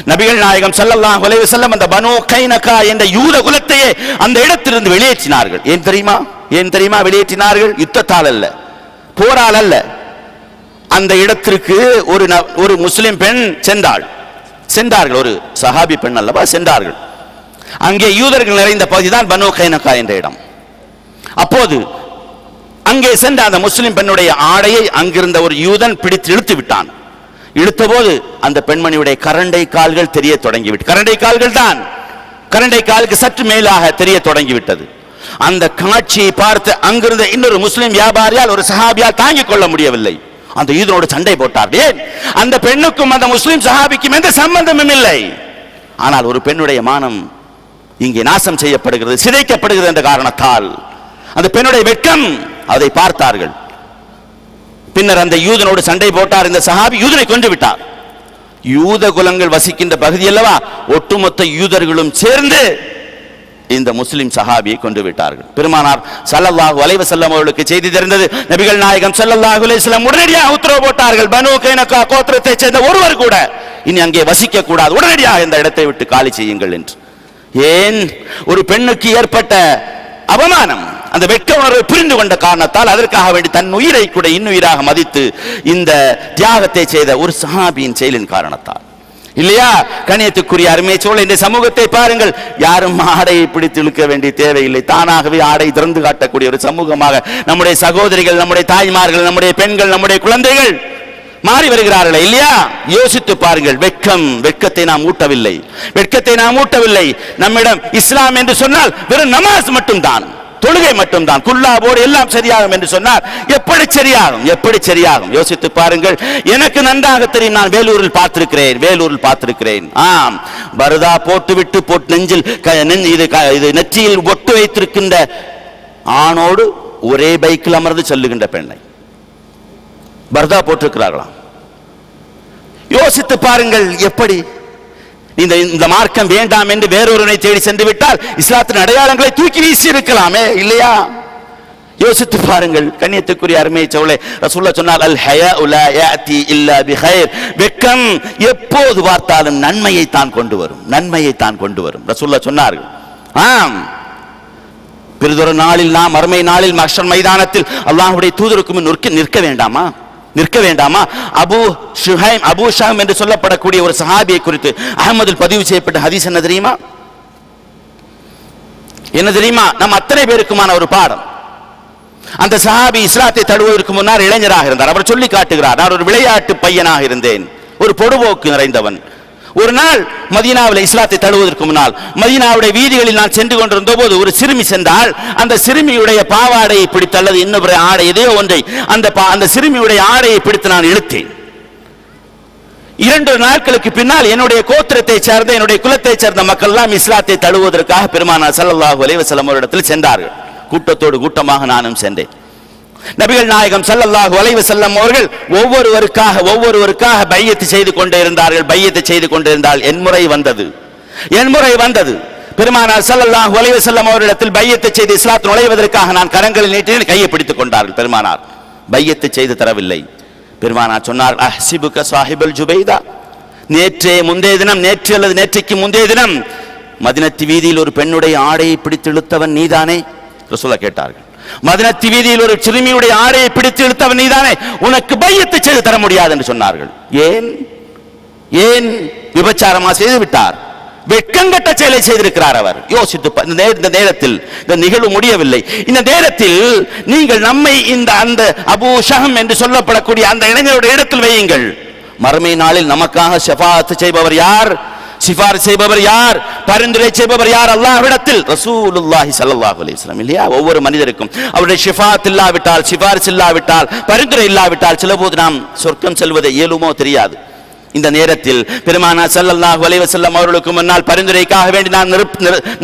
நபிகள் நாயகம் ஸல்லல்லாஹு அலைஹி வஸல்லம் அந்த பனு கைனகா என்ற யூத குலத்தையே அந்த இடத்திலிருந்து வெளியேற்றினார்கள். ஏன் தெரியுமா? ஏன் தெரியுமா வெளியேற்றினார்கள்? யுத்தத்தால் அல்ல, போரால் அல்ல. அந்த இடத்திற்கு ஒரு முஸ்லிம் பெண் சென்றார்கள். ஒரு சஹாபி பெண் அல்லவா, சென்றார்கள். அங்கே யூதர்கள் நிறைந்த பகுதிதான் பனு கைனகா என்ற இடம். அப்போது அங்கே சென்ற அந்த முஸ்லிம் பெண்ணுடைய ஆடையை அங்கிருந்த ஒரு யூதன் பிடித்து இழுத்து விட்டான். இழுத்த போது அந்த பெண்மணியுடைய கரண்டை கால்கள் தெரிய தொடங்கிவிட்டு, கரண்டை கால்கள் தான், கரண்டை காலுக்கு சற்று மேலாக தெரிய தொடங்கிவிட்டது. அந்த காட்சியை பார்த்து அங்கிருந்த இன்னொரு முஸ்லிம் வியாபாரியால், ஒரு சஹாபியால் தாங்கிக் கொள்ள முடியவில்லை. அந்த யூதனோடு சண்டை போட்டார். ஏன்? அந்த பெண்ணுக்கும் அந்த முஸ்லிம் சஹாபிக்கும் எந்த சம்பந்தமும் இல்லை. ஆனால் ஒரு பெண்ணுடைய மானம் இங்கே நாசம் செய்யப்படுகிறது, சிதைக்கப்படுகிறது என்ற காரணத்தால் அந்த பெண்ணுடைய வெட்கம், அதை பார்த்தார்கள். பின்னர் அந்த யூதனோடு சண்டை போட்டார் இந்த சஹாபி, யூதனை கொன்று விட்டார். யூத குலங்கள் வசிக்கின்ற பகுதி அல்லவா, ஒட்டுமொத்த யூதர்களும் சேர்ந்து இந்த முஸ்லிம் சஹாபியை கொன்று விட்டார்கள். பெருமானார் ஸல்லல்லாஹு அலைஹி வஸல்லம் அவர்களுக்கு செய்தி தெரிந்தது. நபிகள் நாயகம் ஸல்லல்லாஹு அலைஹி வஸல்லம் உடனடியாக உத்தரவு போட்டார்கள், பனு கைனகா கோத்திரத்தை சேர்ந்த ஒருவர் கூட இனி அங்கே வசிக்க கூடாது, உடனடியாக இந்த இடத்தை விட்டு காலி செய்யுங்கள் என்று. ஏன்? ஒரு பெண்ணுக்கு ஏற்பட்ட அவமானம், அந்த வெட்க உணர்வை புரிந்து கொண்ட காரணத்தால் அதற்காக வேண்டி தன் உயிரை கூட இன்னுயிராக மதித்து இந்த தியாகத்தை செய்த ஒரு சஹாபியின் செயலின் காரணத்தால், இல்லையா? கண்ணியத்துக்குரிய அருமையோர்களே, இந்த சமூகத்தை பாருங்கள். யாரும் ஆடையை பிடித்து இழுக்க வேண்டிய தேவையில்லை. தானாகவே ஆடை திறந்து காட்டக்கூடிய ஒரு சமூகமாக நம்முடைய சகோதரிகள், நம்முடைய தாய்மார்கள், நம்முடைய பெண்கள், நம்முடைய குழந்தைகள் மாறி வருகிறார்கள், இல்லையா? யோசித்து பாருங்கள். வெட்கத்தை நாம் ஊட்டவில்லை, வெட்கத்தை நாம் ஊட்டவில்லை. நம்மிடம் இஸ்லாம் என்று சொன்னால் வெறும் நமாஸ் மட்டும்தான், தொழுகை மட்டும்தான், குல்லாவோடு எல்லாம் சரியாகும் என்று சொன்னார். எப்படி சரியாகும்? எப்படி சரியாகும்? யோசித்து பாருங்கள். எனக்கு நன்றாக தெரியும், நான் வேலூரில் பார்த்திருக்கிறேன். ஆம், பரதா போட்டுவிட்டு நெஞ்சில் நெற்றியில் ஒட்டு வைத்திருக்கின்ற ஆணோடு ஒரே பைக்கில் அமர்ந்து செல்லுகின்ற பெண்ணை பர்தா போட்டிருக்கிறார்களாம். யோசித்து பாருங்கள். எப்படி இந்த மார்க்கம் வேண்டாம் என்று வேறொருவனை தேடி சென்று விட்டால் இஸ்லாத்தின் அடையாளங்களை தூக்கி வீசி இருக்கலாமே, இல்லையா? யோசித்து பாருங்கள். கண்ணியத்துக்குரிய அருமையோர்களே, ரசூலுல்லாஹ் சொன்னார், அல் ஹயாஉ லா யாதி இல்லா பிகைர். வெட்கம் எப்போது பார்த்தாலும் நன்மையை தான் கொண்டு வரும், நன்மையை தான் கொண்டு வரும். ரசூலுல்லாஹ் சொன்னார்கள். ஆம், பிறதொரு நாளில், நாம் மறுமை நாளில் மஹ்ஷர் மைதானத்தில் அல்லாஹ்வுடைய தூதருக்கு முன் நிற்க வேண்டாமா? அபூ ஷஹம் என்று சொல்லப்படக்கூடிய ஒரு சஹாபியை குறித்து அஹ்மதில் பதிவு செய்யப்பட்ட ஹதீஸ் என்ன தெரியுமா? நம் அத்தனை பேருக்குமான ஒரு பாடம். அந்த சஹாபி இஸ்லாத்தை தழுவுவதற்கு முன்னால் இளைஞராக இருந்தார். அவர் சொல்லி காட்டுகிறார், நான் ஒரு விளையாட்டு பையனாக இருந்தேன், ஒரு பொடுபோக்கு நிறைந்தவன், ஒரு நாள் மதீனாவில் இஸ்லாத்தை தழுவதற்கு முன்னால் மதீனாவுடைய வீதிகளில் நான் சென்று கொண்டிருந்த போது ஒரு சிறுமி சென்றால் அந்த சிறுமியுடைய பாவாடையை பிடித்து அல்லது இன்னொரு ஆடை எதையோ ஒன்றை அந்த சிறுமியுடைய ஆடையை பிடித்து நான் இழுத்தேன். 2 நாட்களுக்கு பின்னால் என்னுடைய கோத்திரத்தை சேர்ந்த என்னுடைய குலத்தை சேர்ந்த மக்கள் எல்லாம் இஸ்லாத்தை தழுவுவதற்காக பெருமானார் ஸல்லல்லாஹு அலைஹி வஸல்லம் அவரிடத்தில் சென்றார்கள். கூட்டத்தோடு கூட்டமாக நானும் சென்றேன். நபிகள் நாயகம் ஸல்லல்லாஹு அலைஹி வஸல்லம் அவர்கள் ஒவ்வொருவருக்காக பையத்து செய்து கொண்டே இருந்தார்கள். பையத்து செய்து கொண்டிருந்தால் என் முறை வந்தது. பெருமானார் ஸல்லல்லாஹு அலைஹி வஸல்லம் அவரிடத்தில் பையத்து செய்து இஸ்லாத்தில் நுழைவதற்காக நான் கரங்களில் நீட்டினேன். கையை பிடித்துக் கொண்டார்கள். பெருமானார் பையத்து செய்து தரவில்லை. பெருமானார் சொன்னார், அஹ்சிபுக சாஹிபல் ஜுபைதா, நேற்று அல்லது நேற்றைக்கு முந்தைய தினம் மதீனத்து வீதியில் ஒரு பெண்ணுடைய ஆடையை பிடித்து இழுத்தவன் நீதானே? ரசூலுல்லாஹ் கேட்டார்கள். மதீனத்து வீதியில் ஒரு சிறுமியுடைய ஆடையை பிடித்து இழுத்தவன் நீதானே? உனக்கு பையத்து செய்து தர முடியாது என்று சொன்னார்கள். ஏன் விபச்சாரமா செய்து விட்டார்? வெட்கங்கட்ட செயலை செய்திருக்கிறார் அவர். யோசித்து இந்த நேரத்தில் இந்த நிகழ்வு முடியவில்லை. இந்த நேரத்தில் நீங்கள் நம்மை அந்த அபூ ஷஹம் என்று சொல்லப்படக்கூடிய அந்த இளைஞருடைய இடத்தில் வையுங்கள். மறுமை நாளில் நமக்காக ஷஃபாஅத் செய்பவர் யார்? சிபாரிசு செய்பவர் யார்? பரிந்துரை செய்பவர் யார்? அல்லாஹ்விடத்தில் ரசூலுல்லாஹி ஸல்லல்லாஹு அலைஹி வஸல்லம். இல்லையா? ஒவ்வொரு மனிதருக்கும் அவருடைய ஷஃபாஅத் இல்லாவிட்டால், சிபாரிசு இல்லாவிட்டால், பரிந்துரை இல்லாவிட்டால் சிலபோது நாம் சொர்க்கம் செல்வது இயலுமோ தெரியாது. இந்த நேரத்தில் பெருமானார் ஸல்லல்லாஹு அலைஹி வஸல்லம் அவர்களுக்கு முன்னால் பரிந்துரைக்காக வேண்டி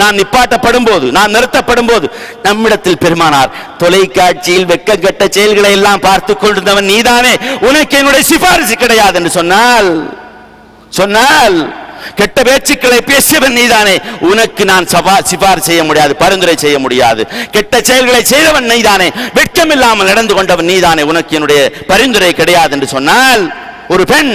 நான் நிறுத்தப்படும் போது நம்மிடத்தில் பெருமானார், தொலைக்காட்சியில் வெட்கக்கெட்ட செயல்களை எல்லாம் பார்த்து கொண்டிருந்தவன் நீதானே, உனக்கு என்னுடைய சிபாரிசு கிடையாது என்று சொன்னால் கெட்ட பேச்சுக்களை பேசியவன் நீதானே, உனக்கு நான் சிபாரிசு செய்ய முடியாது, பரிந்துரை செய்ய முடியாது. கெட்ட செயல்களை செய்தவன் நீதானே, வெட்கமில்லாமல் நடந்து கொண்டவன் நீதானே, உனக்கு என்னுடைய பரிந்துரை கிடையாது என்று சொன்னால், ஒரு பெண்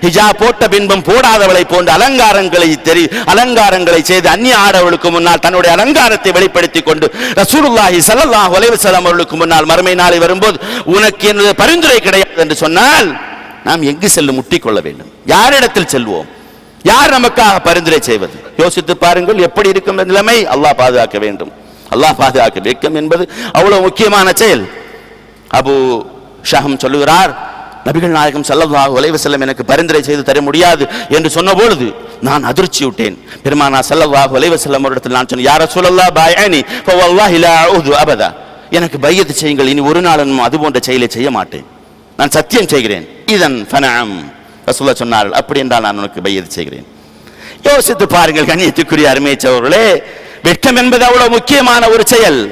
ஹிஜாப் போட்ட பின்பும் போடாதவளை போன்ற அலங்காரங்களை செய்து அந்நிய ஆடவளுக்கு முன்னால் தன்னுடைய அலங்காரத்தை வெளிப்படுத்திக் கொண்டு ரசூலுல்லாஹி ஸல்லல்லாஹு அலைஹி வஸல்லம் அவர்களுக்கு முன்னால் மறுமை நாளில் வரும்போது உனக்கு என்னுடைய பரிந்துரை கிடையாது என்று சொன்னால் நாம் எங்கு செல்ல முட்டிக்கொள்ள வேண்டும்? யாரிடத்தில் செல்வோம்? யார் நமக்காக பரிந்துரை செய்வது? யோசித்து பாருங்கள், எப்படி இருக்கும் நிலைமை. அல்லாஹ் பாதுகாக்க வேண்டும். வெட்கம் என்பது அவ்வளவு முக்கியமான செயல். அபூ ஷஹம் சொல்லுகிறார், நபிகள் நாயகம் ஸல்லல்லாஹு அலைஹி வஸல்லம் எனக்கு பரிந்துரை செய்து தர முடியாது என்று சொன்ன பொழுது நான் அதிர்ச்சியுட்டேன். பெருமானார் ஸல்லல்லாஹு அலைஹி வஸல்லம் அவரிடத்தில் நான் சொன்னேன், யா ரசூலல்லாஹ் பைஅனி ஃபவல்லாஹி லா அஊது அபதா, எனக்கு பையத் செய்யுங்கள், இனி ஒரு நாளும் அது போன்ற செயலை செய்ய மாட்டேன், நான் சத்தியம் செய்கிறேன். இதன் ஃபனஅம், ரசூலுல்லாஹ் சொன்னார்கள், அப்படி என்றால் நான் உனக்கு பையத் செய்கிறேன். யோசித்து பாருங்கள் கண்ணியத்துக்குரிய அருமை சகோதரர்களே, வெட்கம் என்பது அவ்வளவு முக்கியமான ஒரு செயல்.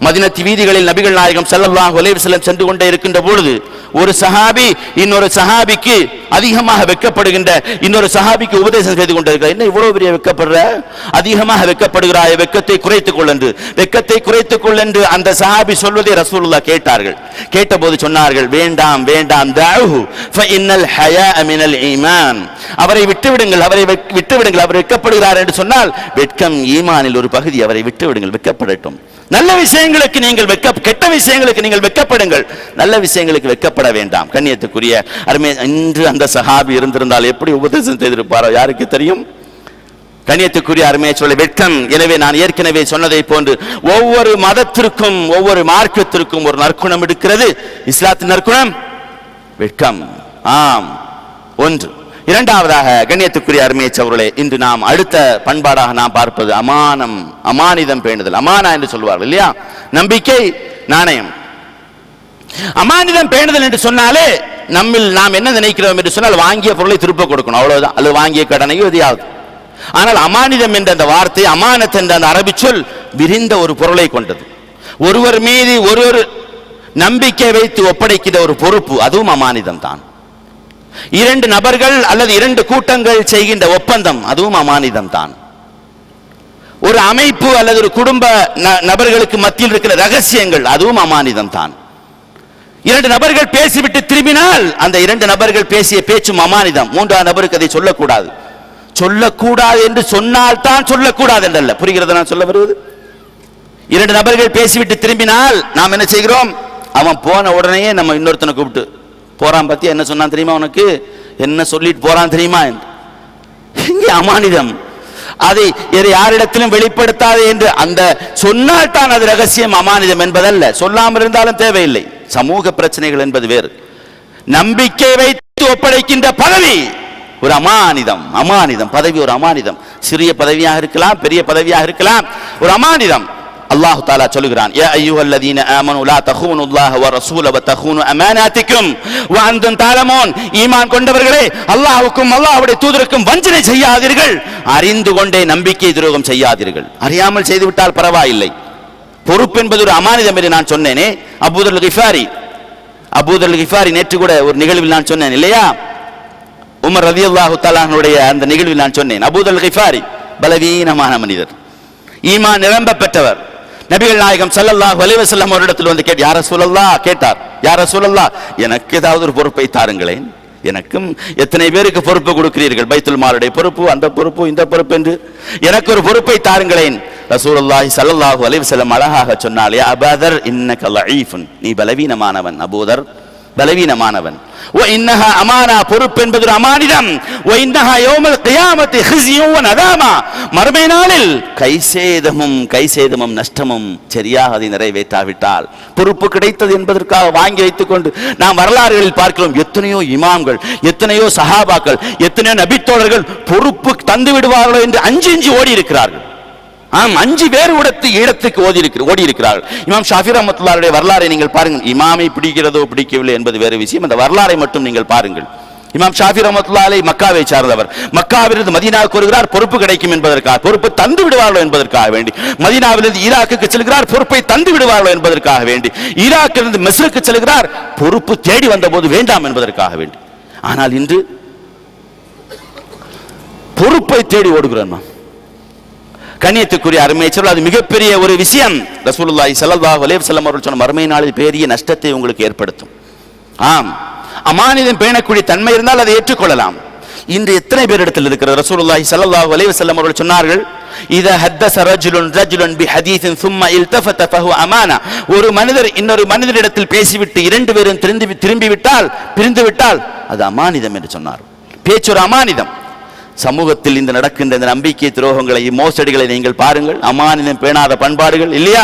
மதீனத்து வீதிகளில் நபிகள் நாயகம் ஸல்லல்லாஹு அலைஹி வஸல்லம் சென்று கொண்டே இருக்கின்ற பொழுது ஒரு சஹாபி இன்னொரு சஹாபிக்கு அதிகமாக வெட்கப்படுகின்ற இன்னொரு சஹாபிக்கு உபதேசம் செய்து கொண்டிருக்கிறார். என்ன இவ்வளவு பெரிய வெட்கப்படுற, அதிகமாக வெட்கப்படுகிறாய், வெட்கத்தை குறைத்துக் கொள் என்று அந்த சஹாபி சொல்வதை ரசூலுல்லாஹ் கேட்டார்கள். கேட்டபோது சொன்னார்கள், வேண்டாம் தஅஹு ஃபஇன்னல் ஹயாஅ மினல் ஈமான், அவரை விட்டுவிடுங்கள், அவர் வெட்கப்படுகிறார் என்று சொன்னால் வெட்கம் ஈமானில் ஒரு பகுதி, அவரை விட்டுவிடுங்கள், வெட்கப்படட்டும். நல்ல விஷயங்களுக்கு நீங்கள் கெட்ட விஷயங்களுக்கு நீங்கள் வெட்கப்படுங்கள், நல்ல விஷயங்களுக்கு வெட்கப்பட வேண்டாம். கண்ணியத்துக்குரிய அருமை, இன்று அந்த சஹாபி இருந்திருந்தால் எப்படி உபதேசம் செய்திருப்பாரோ யாருக்கு தெரியும்? கண்ணியத்துக்குரிய அருமையை சொல்ல வெட்கம். எனவே நான் ஏற்கனவே சொன்னதை போன்று ஒவ்வொரு மதத்திற்கும் ஒவ்வொரு மார்க்கத்திற்கும் ஒரு நற்குணம் இருக்கிறது. இஸ்லாத்தின் நற்குணம் வெட்கம். ஆம், ஒன்று. இரண்டாவதாக கண்ணியத்துக்குரிய அருமையை சகோதரர்களே, இன்று நாம் அடுத்த பண்பாடாக நாம் பார்ப்பது அமானிதம் பேணுதல். அமானா என்று சொல்வார்கள் இல்லையா? நம்பிக்கை நாணயம். அமானிதம் பேணுதல் என்று சொன்னாலே நாம் என்ன நினைக்கிறோம் என்று சொன்னால் வாங்கிய பொருளை திருப்ப கொடுக்கணும், அவ்வளவுதான், அல்லது வாங்கிய கடனையோ எதையாவது. ஆனால் அமானிதம் என்ற அந்த வார்த்தை, அமானத் என்ற அந்த அரபி சொல் விரிந்த ஒரு பொருளை கொண்டது. ஒருவர் மீது ஒருவர் நம்பிக்கை வைத்து ஒப்படைக்கிற ஒரு பொறுப்பு, அதுவும் அமானிதம் தான். 2 நபர்கள் அல்லது 2 கூட்டங்கள் செய்கின்ற ஒப்பந்தம், அதுவும் அமானிதம் தான். ஒரு அமைப்பு அல்லது ஒரு குடும்ப நபர்களுக்கு மத்தியில் இருக்கிற ரகசியங்கள், அதுவும் அமானிதம் தான். 2 நபர்கள் பேசிவிட்டு திரும்பினால் அந்த 2 நபர்கள் பேசிய பேச்சும் அமானிதம். 3ஆம் நபருக்கு அதை சொல்லக்கூடாது என்று சொன்னால் தான் சொல்லக்கூடாது என்றல்ல. புரிகிறது நான் சொல்ல வருவது? 2 நபர்கள் பேசிவிட்டு திரும்பினால் நாம் என்ன செய்கிறோம்? அவன் போன உடனே நம்ம இன்னொருத்தனை கூப்பிட்டு, போறான் பத்தியா, என்ன சொன்னான் தெரியுமா, உனக்கு என்ன சொல்லிட்டு போறான் தெரியுமா? இங்கே அமானிதம். அதை யாரிடத்திலும் வெளிப்படுத்தாது என்று அந்த சொன்னால் தான் அது ரகசியம், அமானிதம் என்பதல்ல. சொல்லாமல் இருந்தாலும் தேவையில்லை. சமூக பிரச்சனைகள் என்பது வேறு. நம்பிக்கை வைத்து ஒப்படைக்கின்ற பதவி, ஒரு அமானிதம். அமானிதம் பதவி ஒரு அமானிதம். சிறிய பதவியாக இருக்கலாம், பெரிய பதவியாக இருக்கலாம், ஒரு அமானிதம். அல்லாஹ் தஆலா சொல்கிறான், யா அய்யுஹல்லதீன ஆமனூ லா தഖூனுல்லாஹ வ ரசூல வ தഖூனு அமானாத்திக்கும் வ அன்தும் தஅலமூன். ஈமான் கொண்டவர்களே, அல்லாஹ்வுக்கும் அல்லாஹ்வுடைய தூதருக்கும் வஞ்சனை செய்யாதீர்கள், அறிந்து கொண்டே நம்பிக்கை துரோகம் செய்யாதீர்கள். அறியாமல் செய்துவிட்டால் பரவாயில்லை. பொறுப்பு என்பது ஒரு அமானிதம் என்று நான் சொன்னேனே. அபூதர் கிஃபாரி நேற்று கூட ஒரு நிகழ்வில் நான் சொன்னேன் இல்லையா? உமர் ரலியல்லாஹு தஆலா அன்ஹுடைய அந்த நிகழ்வில் நான் சொன்னேன். அபூதர் கிஃபாரி பலவீனமான மனிதர், ஈமான் நிரம்ப பெற்றவர். நபிகள் நாயகம் ஸல்லல்லாஹு அலைஹி வஸல்லம் அவரிடத்தில் வந்து யா ரசூலல்லாஹ் கேட்டார், யா ரசூலல்லாஹ் எனக்கு ஏதாவது ஒரு பொறுப்பை தாருங்களேன். எனக்கும் எத்தனை பேருக்கு பொறுப்பு கொடுக்கிறீர்கள், பைத்துல் மாலுடைய பொறுப்பு, அந்த பொறுப்பு, இந்த பொறுப்பு என்று எனக்கு ஒரு பொறுப்பை தாருங்களேன். ரசூலுல்லாஹி ஸல்லல்லாஹு அலைஹி வஸல்லம் அழகாக சொன்னார், யா அபூதர் இன்னக லஈஃபுன், நீ பலவீனமானவன் அபூதர், பலவீனமானவன். வ இன்னஹா அமானா, பொறுப்பு என்பது ஒரு அமானிதம். வ இன்னஹா யௌமல் கியாமத்தி ஹிஸ்யுன் வ நதாமா, மறுமை நாளில் கைசேதமும் நஷ்டமும். சரியாக அதை நிறைவேற்றாவிட்டால் பொறுப்பு கிடைத்தது என்பதற்காக வாங்கி வைத்துக் கொண்டு நாம் வரலாறுகளில் பார்க்கிறோம். எத்தனையோ இமாம்கள், எத்தனையோ சஹாபாக்கள், எத்தனையோ நபித்தோழர்கள் பொறுப்பு தந்து விடுவார்களோ என்று அஞ்சி ஓடி இருக்கிறார்கள். அஞ்சு பேர் இடத்துக்கு ஓடி இருக்கிறார்கள். இமாம் ஷாஃபி ரஹ்மத்துல்லாஹி வரலாறை நீங்கள் பாருங்கள். இமாமை பிடிக்கிறதோ பிடிக்கவில்லை என்பது வேறு விஷயம், அந்த வரலாறை மட்டும் நீங்கள் பாருங்கள். இமாம் ஷாஃபி ரஹ்மத்துல்லாஹி மக்காவை சார்ந்தவர். மக்காவிலிருந்து மதீனாவுக்கு வருகிறார், பொறுப்பு கிடைக்கும் என்பதற்காக, பொறுப்பு தந்து விடுவார்களோ என்பதற்காக வேண்டி. மதீனாவிலிருந்து ஈராக்குக்கு செல்கிறார், பொறுப்பை தந்து விடுவார்களோ என்பதற்காக வேண்டி. ஈராக்கிலிருந்து மிஸ்ருக்கு செல்கிறார், பொறுப்பு தேடி வந்த போது வேண்டாம் என்பதற்காக வேண்டி. ஆனால் இன்று பொறுப்பை தேடி ஓடுகிறோம். கண்ணியத்துக்குரிய அருமைச்சர்கள், அது மிகப்பெரிய ஒரு விஷயம். ரசூலுல்லாஹி ஸல்லல்லாஹு அலைஹி வஸல்லம் அவர்கள் சொன்ன மறுமை நாளில் பெரிய நஷ்டத்தை உங்களுக்கு ஏற்படுத்தும். அமானிதம் பேணக்கூடிய தன்மை இருந்தால் அதை ஏற்றுக்கொள்ளலாம். இன்று எத்தனை பேரிடத்தில் இருக்கிறது? ரசூலுல்லாஹி ஸல்லல்லாஹு அலைஹி வஸல்லம் அவர்கள் சொன்னார்கள், இதா ஹத்தஸ ரஜுலுன் பிஹதீஸின் ثم التفت فهو அமானா. ஒரு மனிதர் இன்னொரு மனிதரிடத்தில் பேசிவிட்டு இரண்டு பேரும் பிரிந்து விட்டால் அது அமானிதம் என்று சொன்னார். பேச்சு ஒரு அமானிதம். சமூகத்தில் இந்த நடக்கின்ற இந்த நம்பிக்கை துரோகங்களை, மோசடிகளை நீங்கள் பாருங்கள். அமானிதம் பேணாத பண்பாடுகள் இல்லையா?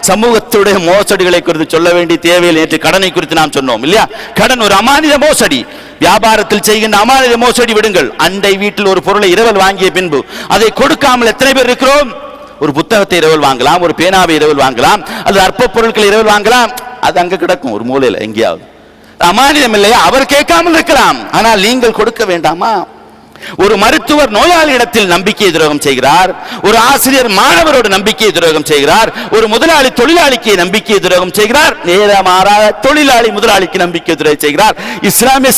சமூகத்துடைய மோசடிகளை குறித்து சொல்ல வேண்டிய தேவையில் நேற்று கடனை குறித்து நாம் சொன்னோம் இல்லையா? கடன் ஒரு அமானித மோசடி. வியாபாரத்தில் செய்கின்ற அமானித மோசடி விடுங்கள். அண்டை வீட்டில் ஒரு பொருளை இரவல் வாங்கிய பின்பு அதை கொடுக்காமல் எத்தனை பேர் இருக்கிறோம்? ஒரு புத்தகத்தை இரவல் வாங்கலாம், ஒரு பேனாவை இரவல் வாங்கலாம், அல்லது அற்ப பொருட்களை இரவல் வாங்கலாம். அது அங்க கிடக்கும் ஒரு மூலையில் எங்கேயாவது. அமானிதம் இல்லையா? அவர் கேட்காமல் இருக்கலாம், ஆனால் நீங்கள் கொடுக்க வேண்டாமா? ஒரு மருத்துவர் நோயாளியிடத்தில் நம்பிக்கை துரோகம் செய்கிறார், ஒரு ஆசிரியர் மாணவரோடு நம்பிக்கை துரோகம் செய்கிறார், ஒரு முதலாளி தொழிலாளிக்கு நம்பிக்கை துரோகம் செய்கிறார், நேரமாறாக தொழிலாளி முதலாளிக்கு நம்பிக்கை துரோகம் செய்கிறார். இஸ்லாமிய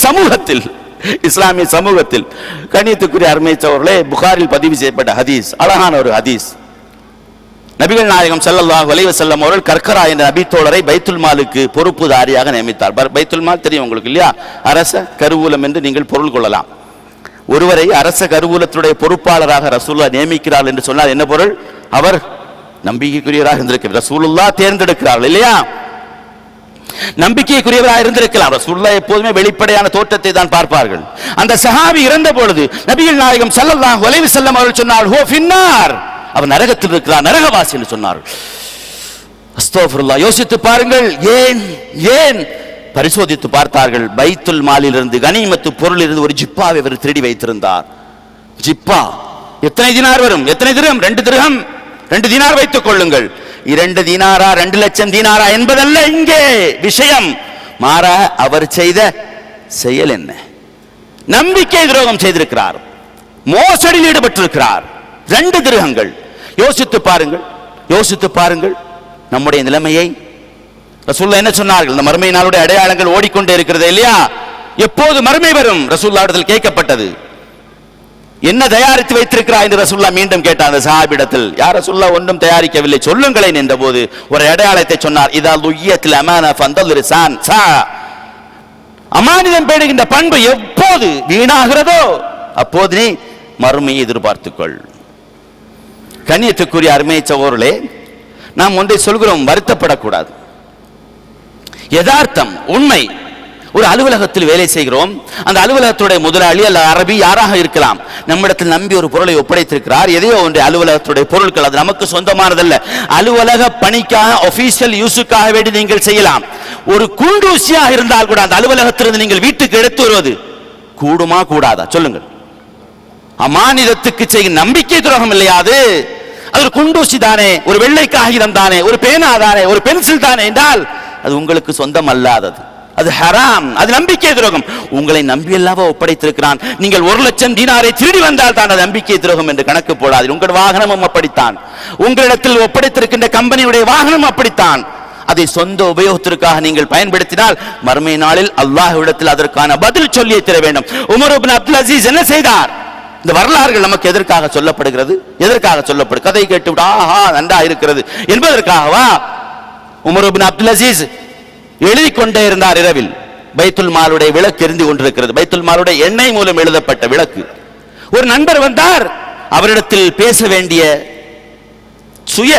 சமூகத்தில் கண்ணியத்துக்குரிய அருமைச்சவர்களே, புகாரில் பதிவு செய்யப்பட்ட ஹதீஸ், அழகான ஒரு ஹதீஸ். நபிகள் நாயகம் ஸல்லல்லாஹு அலைஹி வஸல்லம் அவர்கள் கர்கரா என்ற நபித்தோழரை பைத்துல் மாலுக்கு பொறுப்புதாரியாக நியமித்தார். பைத்துல் மால் தெரியும் உங்களுக்கு இல்லையா? அரச கருவூலம் என்று நீங்கள் பொருள் கொள்ளலாம். ஒருவரை அரச கருவூலத்துடைய பொறுப்பாளராக ரசூலுல்லாஹ் நியமிக்கிறார் என்று சொன்னால் என்ன பொருள்? அவர் நம்பிக்கைக்குரியவராக இருந்திருக்கிறார். ரசூலுல்லாஹ் தேர்ந்தெடுக்கிறார்கள் இல்லையா? நம்பிக்கைக்குரியவராக இருந்திருக்கலாம். ரசூலுல்லாஹ் எப்போதுமே வெளிப்படையான தோற்றத்தை தான் பார்ப்பார்கள். அந்த சஹாபி இறந்த பொழுது நபிகள் நாயகம் ஸல்லல்லாஹு அலைஹி வஸல்லம் அவர்கள் சொன்னார், ஹோ ஃபின்னார், அவர் நரகத்தில் இருக்கிறார், நரகவாசி என்று சொன்னார். அஸ்தக்ஃபிருல்லாஹ். யோசித்து பாருங்கள், ஏன் பரிசோதித்து பார்த்தார்கள். பைத்துல் மாலிலிருந்து, கனிமத்து பொருளிலிருந்து ஒரு ஜிப்பாவை அவர் திருடி வைத்திருந்தார். ஜிப்பா எத்தனை தினார் வரும்? எத்தனை திரகம்? 2 திரகம், 2 தினார் வைத்துக் கொள்ளுங்கள். 2 தீனாரா 2 லட்சம் தீனாரா என்பதல்ல இங்கே விஷயம். மாறாக அவர் செய்த செயல் என்ன? நம்பிக்கை துரோகம் செய்திருக்கிறார், மோசடியில் ஈடுபட்டிருக்கிறார். 2 திரகங்கள். யோசித்து பாருங்கள் நம்முடைய நிலைமையை. ரசூலுல்லாஹ் என்ன சொன்னார்கள்? இந்த மறுமை நாளுடைய அடையாளங்கள் ஓடிக்கொண்டே இருக்கிறது இல்லையா? எப்போது மறுமை வரும்? ரசூலுல்லாஹ்விடத்தில் கேட்கப்பட்டது. என்ன தயாரித்து வைத்திருக்கிறாய் என்று ரசூலுல்லாஹ் மீண்டும் கேட்டார் அந்த சஹாபியிடத்தில். யா ரசூலுல்லாஹ், ஒன்றும் தயாரிக்கவில்லை, சொல்லுங்களேன் என்றபோது ஒரு அடையாளத்தை சொன்னார். இதா லுய்யத்தில் அமானா ஃபந்தல் ரிசான் சா. அமானிதம் பேணுகின்ற பண்பு எப்போது வீணாகிறதோ அப்போது நீ மறுமையை எதிர்பார்த்துக்கொள். கண்ணியத்துக்குரிய அருமை சகோதரர்களே, நாம் ஒன்றை சொல்கிறோம், வருத்தப்படக்கூடாது. யதார்த்தம், உண்மை. ஒரு அலுவலகத்தில் வேலை செய்கிறோம். அந்த அலுவலகத்துடைய முதலாளி அல்ல அரபி யாராக இருக்கலாம், நம்மிடத்தில் நம்பி ஒரு பொருளை ஒப்படைத்திருக்கிறார். எதையோ ஒன்று அலுவலகத்துடைய பொருட்கள், அது நமக்கு சொந்தமானதல்ல. அலுவலக பணிக்காக, ஆபீஷியல் யூஸுக்காக வேண்டி நீங்கள் செய்யலாம். ஒரு குண்டூசியாக இருந்தால் கூட அந்த அலுவலகத்திலிருந்து நீங்கள் வீட்டுக்கு எடுத்து வருவது கூடுமா கூடாதா? சொல்லுங்கள். அமானிதத்துக்கு செய்யும் நம்பிக்கை துரோகம் இல்லையா அது? அது ஒரு குண்டூசி தானே, ஒரு வெள்ளை காகிதம் தானே, ஒரு பேனா தானே, ஒரு பென்சில் தானே என்றால் அது உங்களுக்கு சொந்தம் அல்லாதது, அது ஹராம், அது நம்பிக்கை துரோகம். உங்களை நம்பி அல்லவா ஒப்படைத்திருக்கிறான். நீங்கள் 1,00,000 தீனாரை திருடி வந்தால் தான் அது நம்பிக்கை துரோகம் என்று கணக்கு போடாது. உங்கள் வாகனமும் அப்படித்தான், உங்களிடத்தில் ஒப்படைத்திருக்கின்ற கம்பெனியுடைய வாகனம் அப்படித்தான். அதை சொந்த உபயோகத்திற்காக நீங்கள் பயன்படுத்தினால் மறுமை நாளில் அல்லாஹ்விடத்தில் அதற்கான பதில் சொல்லியே தர வேண்டும். உமர் இப்னு அப்துல் அசீஸ் என்ன செய்தார்? இந்த வரலாறுகள் நமக்கு எதற்காக சொல்லப்படுகிறது? எதற்காக சொல்லப்படும்? கதை கேட்டு விட ஆஹா நன்றா இருக்கிறது என்பதற்காகவா? உமர் இப்னு அப்துல் அசீஸ் எழுதி கொண்டே இருந்தார். இரவில் பைத்துல் மாலுடைய விளக்கு எரிந்து கொண்டிருக்கிறது. பைத்துல் மாலுடைய எண்ணெய் மூலம் எழுதப்பட்ட விளக்கு. ஒரு நண்பர் வந்தார். அவரிடத்தில் பேச வேண்டிய சுய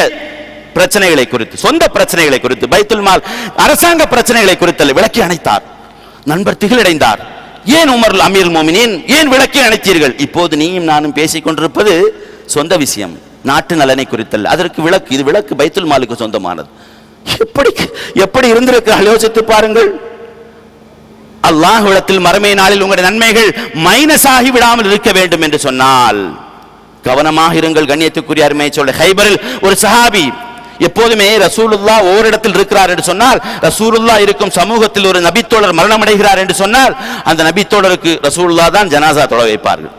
பிரச்சனைகளை குறித்து, சொந்த பிரச்சனைகளை குறித்து, பைத்துல் மால் அரசாங்க பிரச்சனைகளை குறித்து விளக்கி அணைத்தார். நண்பர் திகிலடைந்தார். ஏன் உமர் அமீருல் மோமினீன், ஏன் விளக்கி அணைத்தீர்கள்? இப்போது நீயும் நானும் பேசிக் கொண்டிருப்பது சொந்த விஷயம், நாட்டு நலனை குறித்தல்ல. அதற்கு விளக்கு, இது விளக்கு பைத்துல் மாலுக்கு சொந்தமானது. எப்படி இருந்திருக்கிறார்கள் யோசித்து பாருங்கள். அல்லாஹ்விடத்தில் மறுமை நாளில் உங்களுடைய நன்மைகள் மைனஸ் ஆகி விடாமல் இருக்க வேண்டும் என்று சொன்னால் கவனமாக இருங்கள். கண்ணியத்துக்குரிய அருமையை சொல்ல, ஹைபரில் ஒரு சஹாபி எப்போதுமே ரசூலுல்லாஹ் ஓரிடத்தில் இருக்கிறார் என்று சொன்னால், ரசூலுல்லாஹ் இருக்கும் சமூகத்தில் ஒரு நபித்தோழர் மரணம் அடைகிறார் என்று சொன்னால் அந்த நபித்தோழருக்கு ரசூலுல்லாஹ் தான் ஜனாசா தொழ வைப்பார்கள்.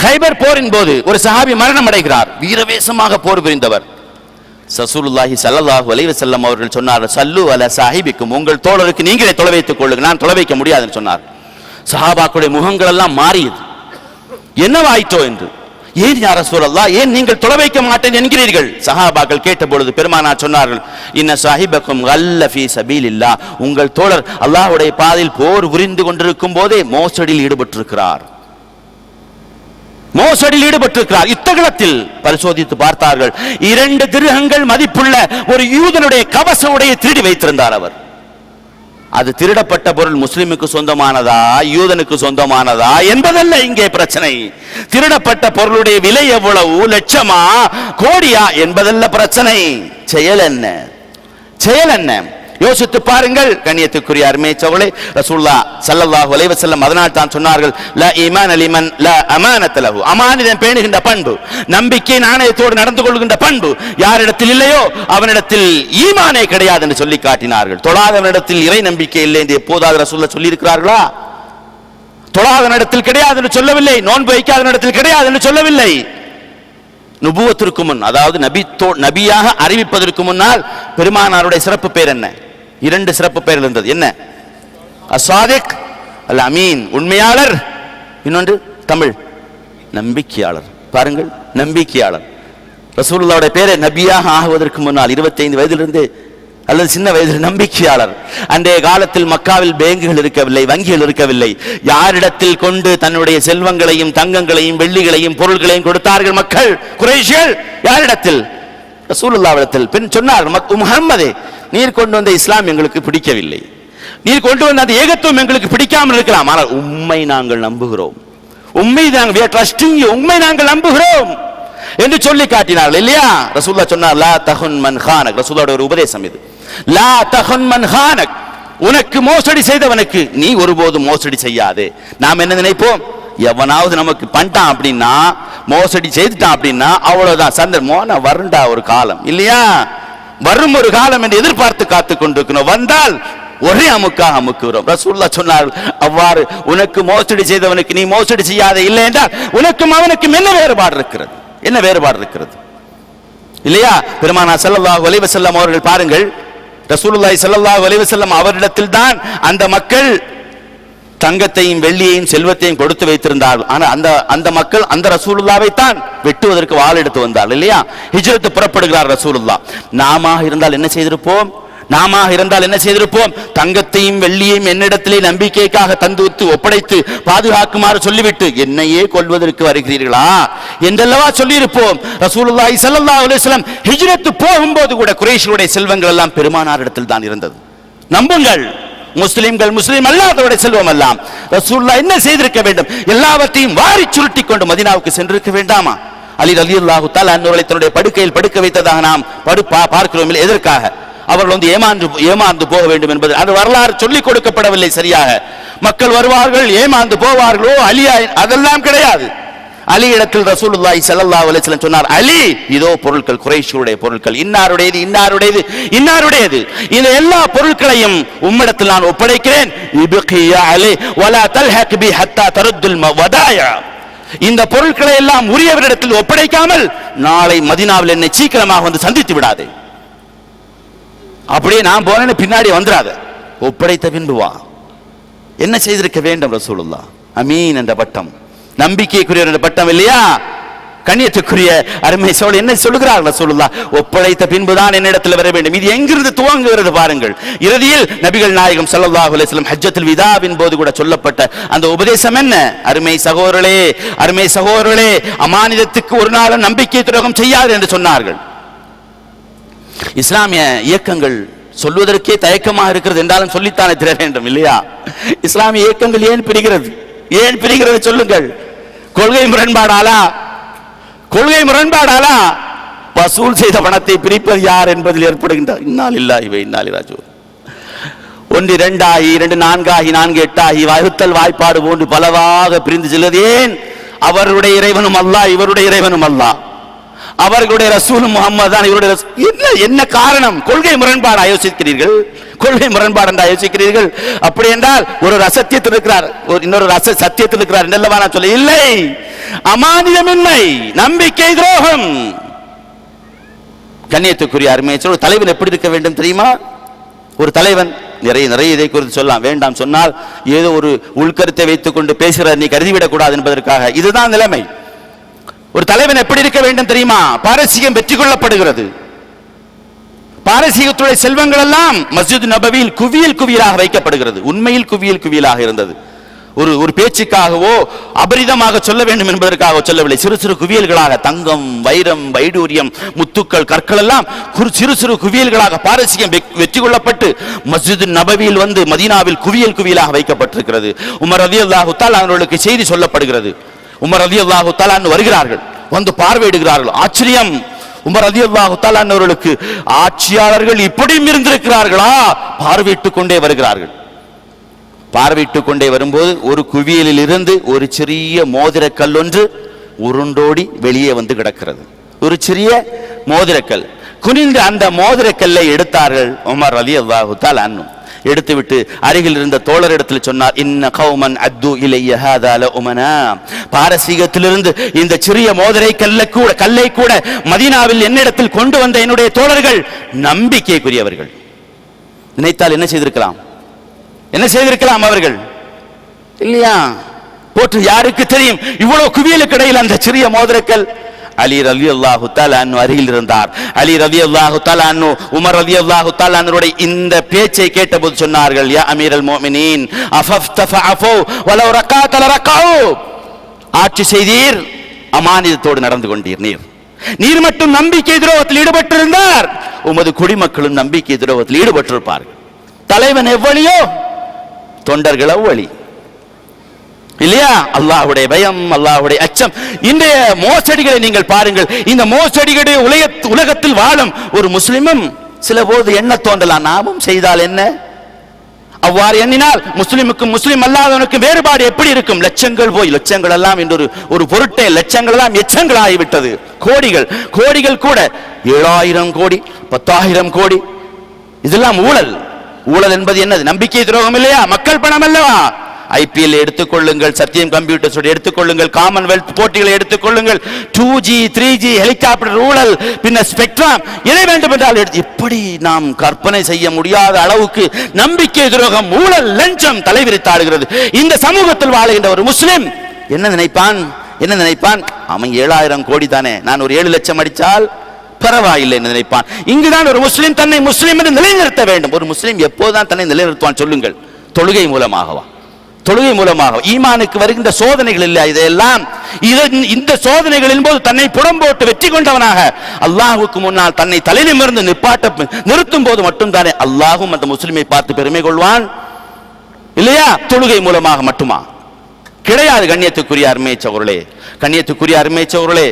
ஹைபர் போரின் போது ஒரு சஹாபி மரணம் அடைகிறார். வீரவேசமாக போர் புரிந்தவர். ரசூலுல்லாஹி ஸல்லல்லாஹு அலைஹி வஸல்லம் அவர்கள் சொன்னார், சல்லு அலா சாஹிபிக்கும், உங்கள் தோழருக்கு நீங்களே தொலை வைத்துக் கொள்ளுங்கள், நான் தொலை வைக்க முடியாதுன்னு சொன்னார். சஹாபாக்களுடைய முகங்கள் எல்லாம் மாறியது. என்னவாயிற்றோ என்று. ஏன் யா ரசூலல்லாஹ், ஏன் நீங்கள் தொலை வைக்க மாட்டேன் என்கிறீர்கள்? சஹாபாக்கள் கேட்ட பொழுது பெருமானார் சொன்னார்கள், இன்ன சாஹிபக்கும் கல்ல ஃபீ சபீலில்லாஹ், உங்கள் தோழர் அல்லாஹ்வுடைய பாதையில் போர் புரிந்து கொண்டிருக்கும் போதே மோசடியில் ஈடுபட்டிருக்கிறார், மோசடியில் ஈடுபட்டிருக்கிறார். யுத்தகலத்தில் பரிசோதித்து பார்த்தார்கள். 2 திர்ஹங்கள் மதிப்புள்ள ஒரு யூதனுடைய கவச உடையை திருடி வைத்திருந்தார் அவர். அது திருடப்பட்ட பொருள் முஸ்லிமுக்கு சொந்தமானதா யூதனுக்கு சொந்தமானதா என்பதல்ல இங்கே பிரச்சனை. திருடப்பட்ட பொருளுடைய விலை எவ்வளவு, லட்சமா கோடியா என்பதல்ல பிரச்சனை. செயல் என்ன, செயல் என்ன யோசித்து பாருங்கள். கண்ணியத்துக்குரிய அருமை சகோதரர்களே, ரசூலுல்லாஹ் ஸல்லல்லாஹு அலைஹி வஸல்லம் அதனால் தான் சொன்னார்கள், லா ஈமான லிமன் லா அமானத லஹு, அமானிதம் பேணுகின்ற பண்பு, நம்பிக்கை நாணயத்தோடு நடந்து கொள்கின்ற பண்பு யாரிடத்தில் இல்லையோ அவனிடத்தில் ஈமானே கிடையாது என்று சொல்லி காட்டினார்கள். தொழாதவனிடத்தில் இறை நம்பிக்கை இல்லை என்று எப்போதாவது ரசூலுல்லாஹ் சொல்லி இருக்கிறார்களா? தொழாதவனிடத்தில் கிடையாது என்று சொல்லவில்லை, நோன்பு வைக்காதவனிடத்தில் கிடையாது என்று சொல்லவில்லை. நுபுவத்திற்கு முன், அதாவது நபியாக அறிவிப்பதற்கு முன்னால் பெருமானாருடைய சிறப்பு பெயர் என்ன? 2 சிறப்பு பெயர்கள் இருந்தது. என்ன? அஸ்ஸாதிக் அல் அமீன், உண்மையாளர். இன்னொன்று தமிழ் நம்பிக்கையாளர். பாருங்கள், நம்பிக்கையாளர். ரசூலுல்லாஹ்வுடைய பேரை நபியாக ஆகுவதற்கு முன்னால் 25 வயதிலிருந்து அல்லது சின்ன வயதில் நம்பிக்கையாளர். அன்றைய காலத்தில் மக்காவில் பேங்குகள் இருக்கவில்லை, வங்கிகள் இருக்கவில்லை. யாரிடத்தில் கொண்டு தன்னுடைய செல்வங்களையும் தங்கங்களையும் வெள்ளிகளையும் பொருள்களையும் கொடுத்தார்கள் மக்கள்? குறைஷிகள். யாரிடத்தில்? ரசூலுல்லாஹ்விடத்தில். பின் சொன்னார், முஹம்மதே, நீர் கொண்டு வந்த இஸ்லாம் எங்களுக்கு பிடிக்கவில்லை, நீர் கொண்டு வந்த அந்த ஏகத்துவம் எங்களுக்கு பிடிக்காமல் இருக்கலாம், ஆனால் உம்மை நாங்கள் நம்புகிறோம், உம்மை நாங்கள் நம்புகிறோம் என்று சொல்லி காட்டினார்கள் இல்லையா? ரசூலுல்லாஹ் சொன்னார், லா தஹுன் மன் கானக். ரசூலுல்லாஹ்வுடைய ஒரு உபதேசம் இது. லா தஹுன் மன் கானக், உனக்கு மோசடி செய்தவனுக்கு நீ ஒருபோதும் மோசடி செய்யாதே. நாம் என்ன நினைப்போம்? எவனாவது நமக்கு பண்ணிட்டான் அப்படின்னா, மோசடி செய்துட்டான் அப்படின்னா அவ்வளவுதான், சந்தர்மோன வருண்டா ஒரு காலம் இல்லையா? வரும் ஒரு காலம் என்று எதிர்பார்த்து காத்து கொண்டிருக்கணும். வந்தால் ஒரே அமுக்குகிறோம். ரசூலுல்லாஹ் சொன்னார்கள், அவ்வாறு உனக்கு மோசடி செய்தவனுக்கு நீ மோசடி செய்யாதே இல்லை என்றால் உனக்கும் அவனுக்கும் என்ன வேறுபாடு இருக்கிறது? என்ன வேறுபாடு இருக்கிறது இல்லையா? பெருமானார் ஸல்லல்லாஹு அலைஹி வஸல்லம் அவர்கள் பாருங்கள், ரசூலுல்லாஹி ஸல்லல்லாஹு அலைஹி வஸல்லம் அவரிடத்தில் தான் அந்த மக்கள் தங்கத்தையும் வெள்ளியையும் செல்வத்தையும் கொடுத்து வைத்திருந்தார்கள். ஆனால் அந்த மக்கள் அந்த ரசூலுல்லாவை தான் வெட்டுவதற்கு வாள் எடுத்து வந்தார்கள் இல்லையா? ஹிஜ்ரத் புறப்படுகிறார் ரசூலுல்லாஹ். நாம இருந்தால் என்ன செய்திருப்போம்? தங்கத்தையும் வெள்ளியையும் என்னிடத்திலே நம்பிக்கைக்காக தந்துவிட்டு ஒப்படைத்து பாதுகாக்குமாறு சொல்லிவிட்டு என்னையே கொல்வதற்கு வருகிறீர்களா என்றல்லவா சொல்லியிருப்போம். ரசூலுல்லாஹி ஸல்லல்லாஹு அலைஹி வஸல்லம் ஹிஜ்ரத் போகும்போது கூட குறைஷிகளுடைய செல்வங்கள் எல்லாம் பெருமானாரிடத்தில் தான் இருந்தது. நம்புங்கள், முஸ்லிம் அல்லாதவருடைய செல்வம் எல்லாம் ரசூலுல்லாஹ் என்ன செய்திருக்க வேண்டும்? எல்லாவற்றையும் வாரி சுருட்டி கொண்டு மதீனாவுக்கு சென்றிருக்க வேண்டாமா? அலி ரலியல்லாஹு தஆலா அன்ஹு தன்னுடைய படுக்கையில் படுக்க வைத்ததாக நாம் பார்க்கிறோம். எதற்காக? அவர்கள் ஏமாந்து போக வேண்டும் என்பது அது வரலாறு சொல்லிக் கொடுக்கப்படவில்லை சரியாக. மக்கள் வருவார்கள், ஏமாந்து போவார்களோ, அலியா, அதெல்லாம் கிடையாது. அலி இடத்தில் ரசூலுல்லாஹி ஸல்லல்லாஹு அலைஹி வஸல்லம் சொன்னார், அலி இதோ பொருட்கள், குறைஷியுடைய பொருட்கள், இன்னாருடையது இன்னாருடையது இன்னாருடையது, இந்த எல்லா பொருட்களையும் உம்மிடத்தில் நான் ஒப்படைக்கிறேன். இப்கி யா அலி வலா தல்ஹக் பி ஹத்தா தருத்துல் வதாயா, இந்த பொருட்களை எல்லாம் உரியவரிடத்தில் ஒப்படைக்காமல் நாளை மதீனாவில் என்னை சீக்கிரமாக வந்து சந்தித்து விடாதே. அப்படியே நான் போனேன்னு பின்னாடி வந்துடாத, ஒப்படைத்த பின்பு வா. என்ன செய்திருக்க வேண்டும் ரசூலுல்லாஹ்? அமீன் என்ற பட்டம், நம்பிக்கைக்குரிய என்ற பட்டம் இல்லையா? கண்ணியத்துக்குரிய அருமை சோழ என்ன சொல்லுகிறார் ரசூலுல்லாஹ்? ஒப்படைத்த பின்புதான் என்னிடத்தில் வர வேண்டும். இது எங்கிருந்து துவங்குகிறது பாருங்கள். இறுதியில் நபிகள் நாயகம் ஸல்லல்லாஹு அலைஹி வஸல்லம் ஹஜ்ஜத்துல் விதாவின் போது கூட சொல்லப்பட்ட அந்த உபதேசம் என்ன? அருமை சகோதரர்களே, அமானிதத்துக்கு ஒரு நாளும் நம்பிக்கை துரோகம் செய்யாது என்று சொன்னார்கள். இஸ்லாமிய இயக்கங்கள் சொல்வதற்கே தயக்கமாக இருக்கிறது என்றாலும் சொல்லித்தானே தர வேண்டும் இல்லையா? இஸ்லாமிய இயக்கங்கள் ஏன் பிரிகிறது சொல்லுங்கள். கொள்கை முரண்பாடாலா? வசூல் செய்த பணத்தை பிரிப்பது யார் என்பதில் ஏற்படுகின்ற இன்னாலில்லாஹி வ இன்னா இலைஹி ராஜிஊன். 1 2 ஆகி 2 4 ஆகி 4 8 ஆகி வகுத்தல் வாய்ப்பாடு போன்று பலவாக பிரிந்து செல்வது ஏன்? அவருடைய இறைவனும் அல்லாஹ், இவருடைய இறைவனும் அல்லாஹ், அவர்களுடைய ரசூலும் முஹம்மது தான் இவருடைய. என்ன காரணம்? கொள்கை முரண்பாடு யோசிக்கிறீர்கள்? கொள்கை முரண்பாடு என்றா யோசிக்கிறீர்கள்? அப்படி என்றால் ஒரு சத்தியத்தில் இருக்கிறார், இன்னொரு சத்தியத்தில் இருக்கிறார் என்றல்லவா நான் சொல்ல இல்லை. அமானிதமின்மை, நம்பிக்கை துரோகம். கண்ணியத்துக்குரிய அருமையை ஒரு தலைவன் எப்படி இருக்க வேண்டும் தெரியுமா? ஒரு தலைவன் நிறைய இதை குறித்து சொல்லலாம், வேண்டாம் சொன்னால் ஏதோ ஒரு உள்கருத்தை வைத்துக் கொண்டு பேசுகிறார் நீ கருதிவிடக் கூடாது என்பதற்காக. இதுதான் நிலைமை. ஒரு தலைவன் எப்படி இருக்க வேண்டும் தெரியுமா? பாரசீகம் வெற்றி கொள்ளப்படுகிறது. பாரசீகத்துடைய செல்வங்கள் எல்லாம் மஸ்ஜித் நபவியில் குவியலாக வைக்கப்படுகிறது. உண்மையில் குவியலாக இருந்தது. ஒரு பேச்சுக்காகவோ அபரிதமாக சொல்ல வேண்டும் என்பதற்காக சொல்லவில்லை. சிறு குவியல்களாக தங்கம், வைரம், வைடூரியம், முத்துக்கள், கற்கள் எல்லாம் சிறு குவியல்களாக பாரசீகம் வெற்றி கொள்ளப்பட்டு மஸ்ஜித் நபவியில் வந்து மதீனாவில் குவியலாக வைக்கப்பட்டிருக்கிறது. உமர் ரலியல்லாஹு தஆலா அவர்களுக்கு செய்தி சொல்லப்படுகிறது. உமர் ரலியல்லாஹு தஆலா வருகிறார்கள், வந்து பார்வையிடுகிறார்கள். ஆச்சரியம்! உமர் ரலியல்லாஹு தஆலா அவர்களுக்கு ஆட்சியாளர்கள் இப்படியும் இருந்திருக்கிறார்களா? பார்வையிட்டுக் கொண்டே வருகிறார்கள். பார்வையிட்டுக் கொண்டே வரும்போது ஒரு குவியலில் இருந்து ஒரு சிறிய மோதிரக்கல் ஒன்று உருண்டோடி வெளியே வந்து கிடக்கிறது. ஒரு சிறிய மோதிரக்கல். குனிந்து அந்த மோதிரக்கல்லை எடுத்தார்கள் உமர் ரலியல்லாஹு தஆலா அன்ஹு. எடுத்துவிட்டு அருகில் இருந்த தோழரிடத்தில் சொன்னார், இன்ன கௌமன் அத்து இலைய ஹாதா லஉமனா, பாரசீகத்திலிருந்து இந்த சிறிய மோதிரை கல்லை கூட மதீனாவில் என்னிடத்தில் கொண்டு வந்த என்னுடைய தோழர்கள் நம்பிக்கைக்குரியவர்கள். நினைத்தால் என்ன செய்திருக்கலாம் அவர்கள் இல்லையா? போற்று யாருக்கு தெரியும்? இவ்வளவு குவியலுக்கு இடையில் அந்த சிறிய மோதிரக்கல். அலி ரலியல்லாஹு தஆலா அன்ஹு அருகில் இருந்தார். அலி ரலியல்லாஹு தஆலா அன்ஹு உமர் ரலியல்லாஹு தஆலா அன்ஹுடைய இந்த பேச்சை கேட்டபோது சொன்னார்கள், யா அமீரல் முஃமினீன் அஃபஃப்த ஃபஅஃபு வலவ் ரகாத லரகஉ, ஆட்சி செய்தீர், அமானிதத்தோடு நடந்து கொண்டீர். நீர் மட்டும் நம்பிக்கை துரோகத்தில் ஈடுபட்டிருந்தார், உமது குடிமக்களும் நம்பிக்கை துரோகத்தில் ஈடுபட்டிருப்பார்கள். தலைவன் எவ்வளியோ தொண்டர்கள் அவ்வளி இல்லையா? அல்லாஹ்வுடைய பயம், அல்லாஹ்வுடைய அச்சம். இன்றைய மோசடிகளை நீங்கள் பாருங்கள். இந்த மோசடிகளுடைய உலகத்தில் வாழும் ஒரு முஸ்லிமும் சில போது எண்ண தோன்றலாம், நாமும் செய்தால் என்ன? அவ்வாறு எண்ணினால் முஸ்லிமுக்கும் முஸ்லிம் அல்லாதவனுக்கும் வேறுபாடு எப்படி இருக்கும்? லட்சங்கள் போய் லட்சங்கள் எல்லாம் இன்று ஒரு பொருட்டே, லட்சங்கள் எல்லாம் எச்சங்கள் ஆகிவிட்டது. கோடிகள் கூட 7,000 கோடி 10,000 கோடி, இதெல்லாம் ஊழல் என்பது என்னது? நம்பிக்கை துரோகம் இல்லையா? மக்கள் பணம் அல்லவா? IPL எடுத்துக்கொள்ளுங்கள், சத்தியம் கம்ப்யூட்டர்ஸ் எடுத்துக்கொள்ளுங்கள், காமன்வெல்த் போட்டிகளை எடுத்துக்கொள்ளுங்கள், 2G 3G ஹெலிகாப்டர் ஊழல், பின்னர் ஸ்பெக்ட்ரம், எதை வேண்டும் என்றால் எப்படி நாம் கற்பனை செய்ய முடியாத அளவுக்கு நம்பிக்கை துரோகம், ஊழல், லஞ்சம் தலைவிரித்தாடுகிறது. இந்த சமூகத்தில் வாழுகின்ற ஒரு முஸ்லிம் என்ன நினைப்பான்? அவன் 7,000 கோடி தானே, நான் ஒரு 7 லட்சம் அடித்தால் பரவாயில்லை என்று நினைப்பான். இங்குதான் ஒரு முஸ்லிம் தன்னை முஸ்லிம் என்று நிலைநிறுத்த வேண்டும். ஒரு முஸ்லிம் எப்போதுதான் தன்னை நிலைநிறுத்துவான் சொல்லுங்கள்? தொழுகை மூலமாக. ஈமானுக்கு வருகின்ற சோதனைகள் இல்லை, இதெல்லாம் இந்த சோதனைகளின் போது தன்னை புறம்போட்டு வெற்றி கொண்டவனாக அல்லாஹ்வுக்கு முன்னால் தன்னை தலை நிமிர்ந்து நிறுத்தும் போது மட்டும்தானே அல்லாஹும் அந்த முஸ்லிமை பார்த்து பெருமை கொள்வான் இல்லையா? தொழுகை மூலமாக மட்டுமா? கிடையாது. கண்ணியத்துக்குரிய அருமை சகோதரர்களே,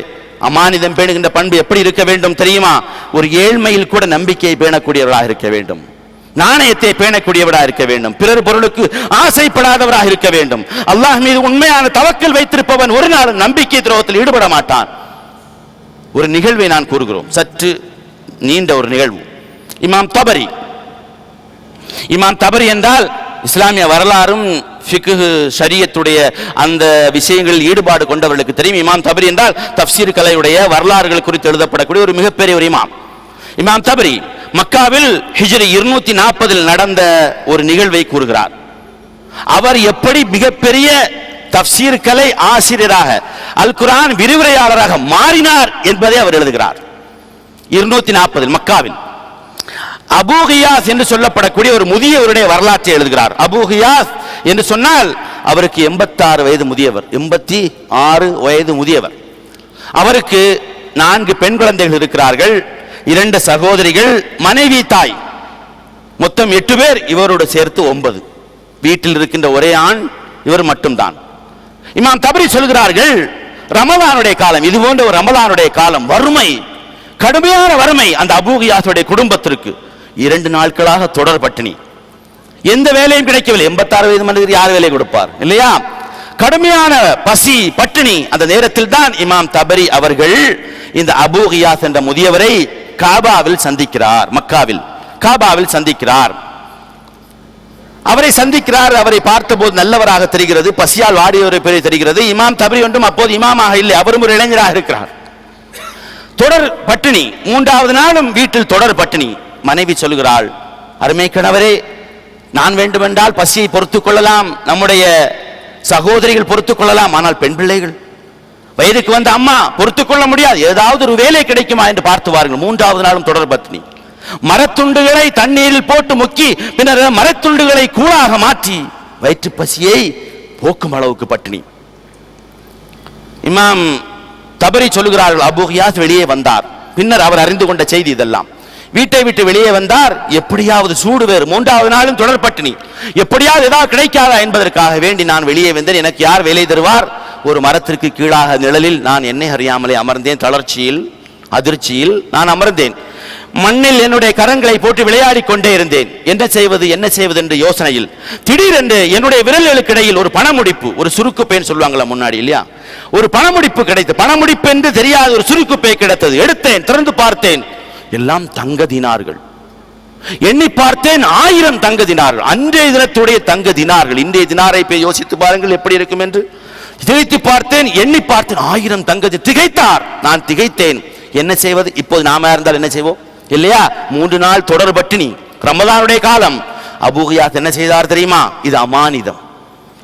அமானிதம் பேணுகின்ற பண்பு எப்படி இருக்க வேண்டும் தெரியுமா? ஒரு ஏழ்மையில் கூட நம்பிக்கையை பேணக்கூடியவராக இருக்க வேண்டும், நாணயத்தை பேணக்கூடியவராக இருக்க வேண்டும், பிறர் பொருளுக்கு ஆசைப்படாதவராக இருக்க வேண்டும். அல்லாஹ் மீது உண்மையான தவக்கல் வைத்திருப்பவன் ஒரு நாள் நம்பிக்கை துரோகத்தில் ஈடுபட மாட்டான். ஒரு நிகழ்வை நான் கூறுகிறோம், சற்று நீண்ட ஒரு நிகழ்வு. இமாம் தபரி என்றால் இஸ்லாமிய வரலாறும் ஃபிக்ஹ் ஷரியத்துடைய அந்த விஷயங்களில் ஈடுபாடு கொண்டவர்களுக்கு தெரியும். இமாம் தபரி என்றால் தஃப்சீர் கலையுடைய வரலாறுகள் குறித்து எழுதப்படக்கூடிய ஒரு மிகப்பெரிய ஒரு இமாம் தபரி மக்காவில் ஹிஜ்ரி 240 நடந்த ஒரு நிகழ்வை கூறுகிறார். அவர் எப்படி மிகப்பெரிய தஃப்சீர் கலை ஆசிரியராக, அல் குர்ஆன் விரிவுரையாளராக மாறினார் என்பதை அவர் எழுதுகிறார். 240 மக்காவில் அபூ கியாஸ் என்று சொல்லப்படக்கூடிய ஒரு முதியவருடைய வரலாற்றை எழுதுகிறார். அபூ கியாஸ் என்று சொன்னால் அவருக்கு 86 வயது முதியவர், 86 வயது முதியவர். அவருக்கு 4 பெண் குழந்தைகள் இருக்கிறார்கள், 2 சகோதரிகள், மனைவி, தாய், மொத்தம் 8 பேர். இவரோடு சேர்த்து 9. வீட்டில் இருக்கின்ற ஒரே ஆண் இவர் மட்டும்தான். இமாம் தபரி சொல்கிறார்கள், ரமலானுடைய காலம், இது போன்ற ஒரு ரமலானுடைய காலம், வறுமை, கடுமையான வறுமை அந்த அபூ கியாஸுடைய குடும்பத்திற்கு. 2 நாட்களாக தொடர் பட்டினி, எந்த வேலையும் கிடைக்கவில்லை. 86 வயது மனிதர் யார் வேலை கொடுப்பார் இல்லையா? கடுமையான பசி, பட்டினி. அந்த நேரத்தில் தான் இமாம் தபரி அவர்கள் இந்த அபூ கியாஸ் என்ற முதியவரை காபாவில் சந்திக்கிறார். மக்காவில் காபாவில் சந்திக்கிறார். அவரை சந்திக்கிறார். அவரை பார்த்தபோது நல்லவராக தெரிகிறது, பசியால் வாடியவரை பெரிய தெரிகிறது. இமாம் தபரி ஒன்றும் அப்போது இமாமாக இல்லை, அவரும் ஒரு இளைஞராக இருக்கிறார். தொடர் பட்டினி, 3வது நாளும் வீட்டில் தொடர் பட்டினி. மனைவி சொல்கிறாள், அருமை கணவரே, நான் வேண்டுமென்றால் பசியை பொறுத்துக் கொள்ளலாம், நம்முடைய சகோதரிகள் பொறுத்துக் கொள்ளலாம், ஆனால் பெண் பிள்ளைகள், வயதுக்கு வந்த அம்மா பொறுத்துக் கொள்ள முடியாது, ஏதாவது ஒரு வேலை கிடைக்குமா என்று பார்த்து வாருங்கள். 3வது நாளும் தொடர் பட்டினி. மரத்துண்டுகளை தண்ணீரில் போட்டு முக்கி பின்னர் மரத்துண்டுகளை கூழாக மாற்றி வயிற்று பசியை போக்கும் அளவுக்கு பட்டினி. இமாம் தபரி சொல்லுகிறார்கள், அபூ கியாஸ் வெளியே வந்தார். பின்னர் அவர் அறிந்து கொண்ட செய்தி இதெல்லாம். வீட்டை விட்டு வெளியே வந்தார். எப்படியாவது சூடு வேறு, 3வது நாளும் தொடர் பட்டினி, எப்படியாவது ஏதாவது கிடைக்காதா என்பதற்காக வேண்டி நான் வெளியே வந்தேன். எனக்கு யார் வேலை தருவார்? ஒரு மரத்திற்கு கீழாக நிழலில் நான் என்னை அறியாமலே அமர்ந்தேன். தளர்ச்சியில், அதிர்ச்சியில் நான் அமர்ந்தேன். மண்ணில் என்னுடைய கரங்களை போட்டு விளையாடி கொண்டே இருந்தேன். என்ன செய்வது என்ற யோசனையில் திடீரென்று என்னுடைய விரல்களுக்கு இடையில் ஒரு பணமுடிப்பு, ஒரு சுருக்கு பேன் சொல்லுவாங்களா முன்னாடி இல்லையா, ஒரு பணமுடிப்பு கிடைத்தது. பணமுடிப்பு என்று தெரியாத ஒரு சுருக்கு பை கிடைத்தது. எடுத்தேன், திறந்து பார்த்தேன், எல்லாம் தங்க தினார்கள். எண்ணி பார்த்தேன், 1000 தங்க தினார்கள். அன்றைய தினத்துடைய தங்க தினார்கள். இன்றைய தினாரை போய் யோசித்து பாருங்கள் எப்படி இருக்கும் என்று. திகைத்து பார்த்தேன், எண்ணி பார்த்தேன், 1000 தங்க. திகைத்தார், நான் திகைத்தேன். என்ன செய்வது? இப்போது நாம இருந்தால் என்ன செய்வோம் இல்லையா? 3 நாள் தொடர் பட்டினி, ரமலானுடைய காலம். அபூ கியாஸ் என்ன செய்தார் தெரியுமா? இது அமானிதம்,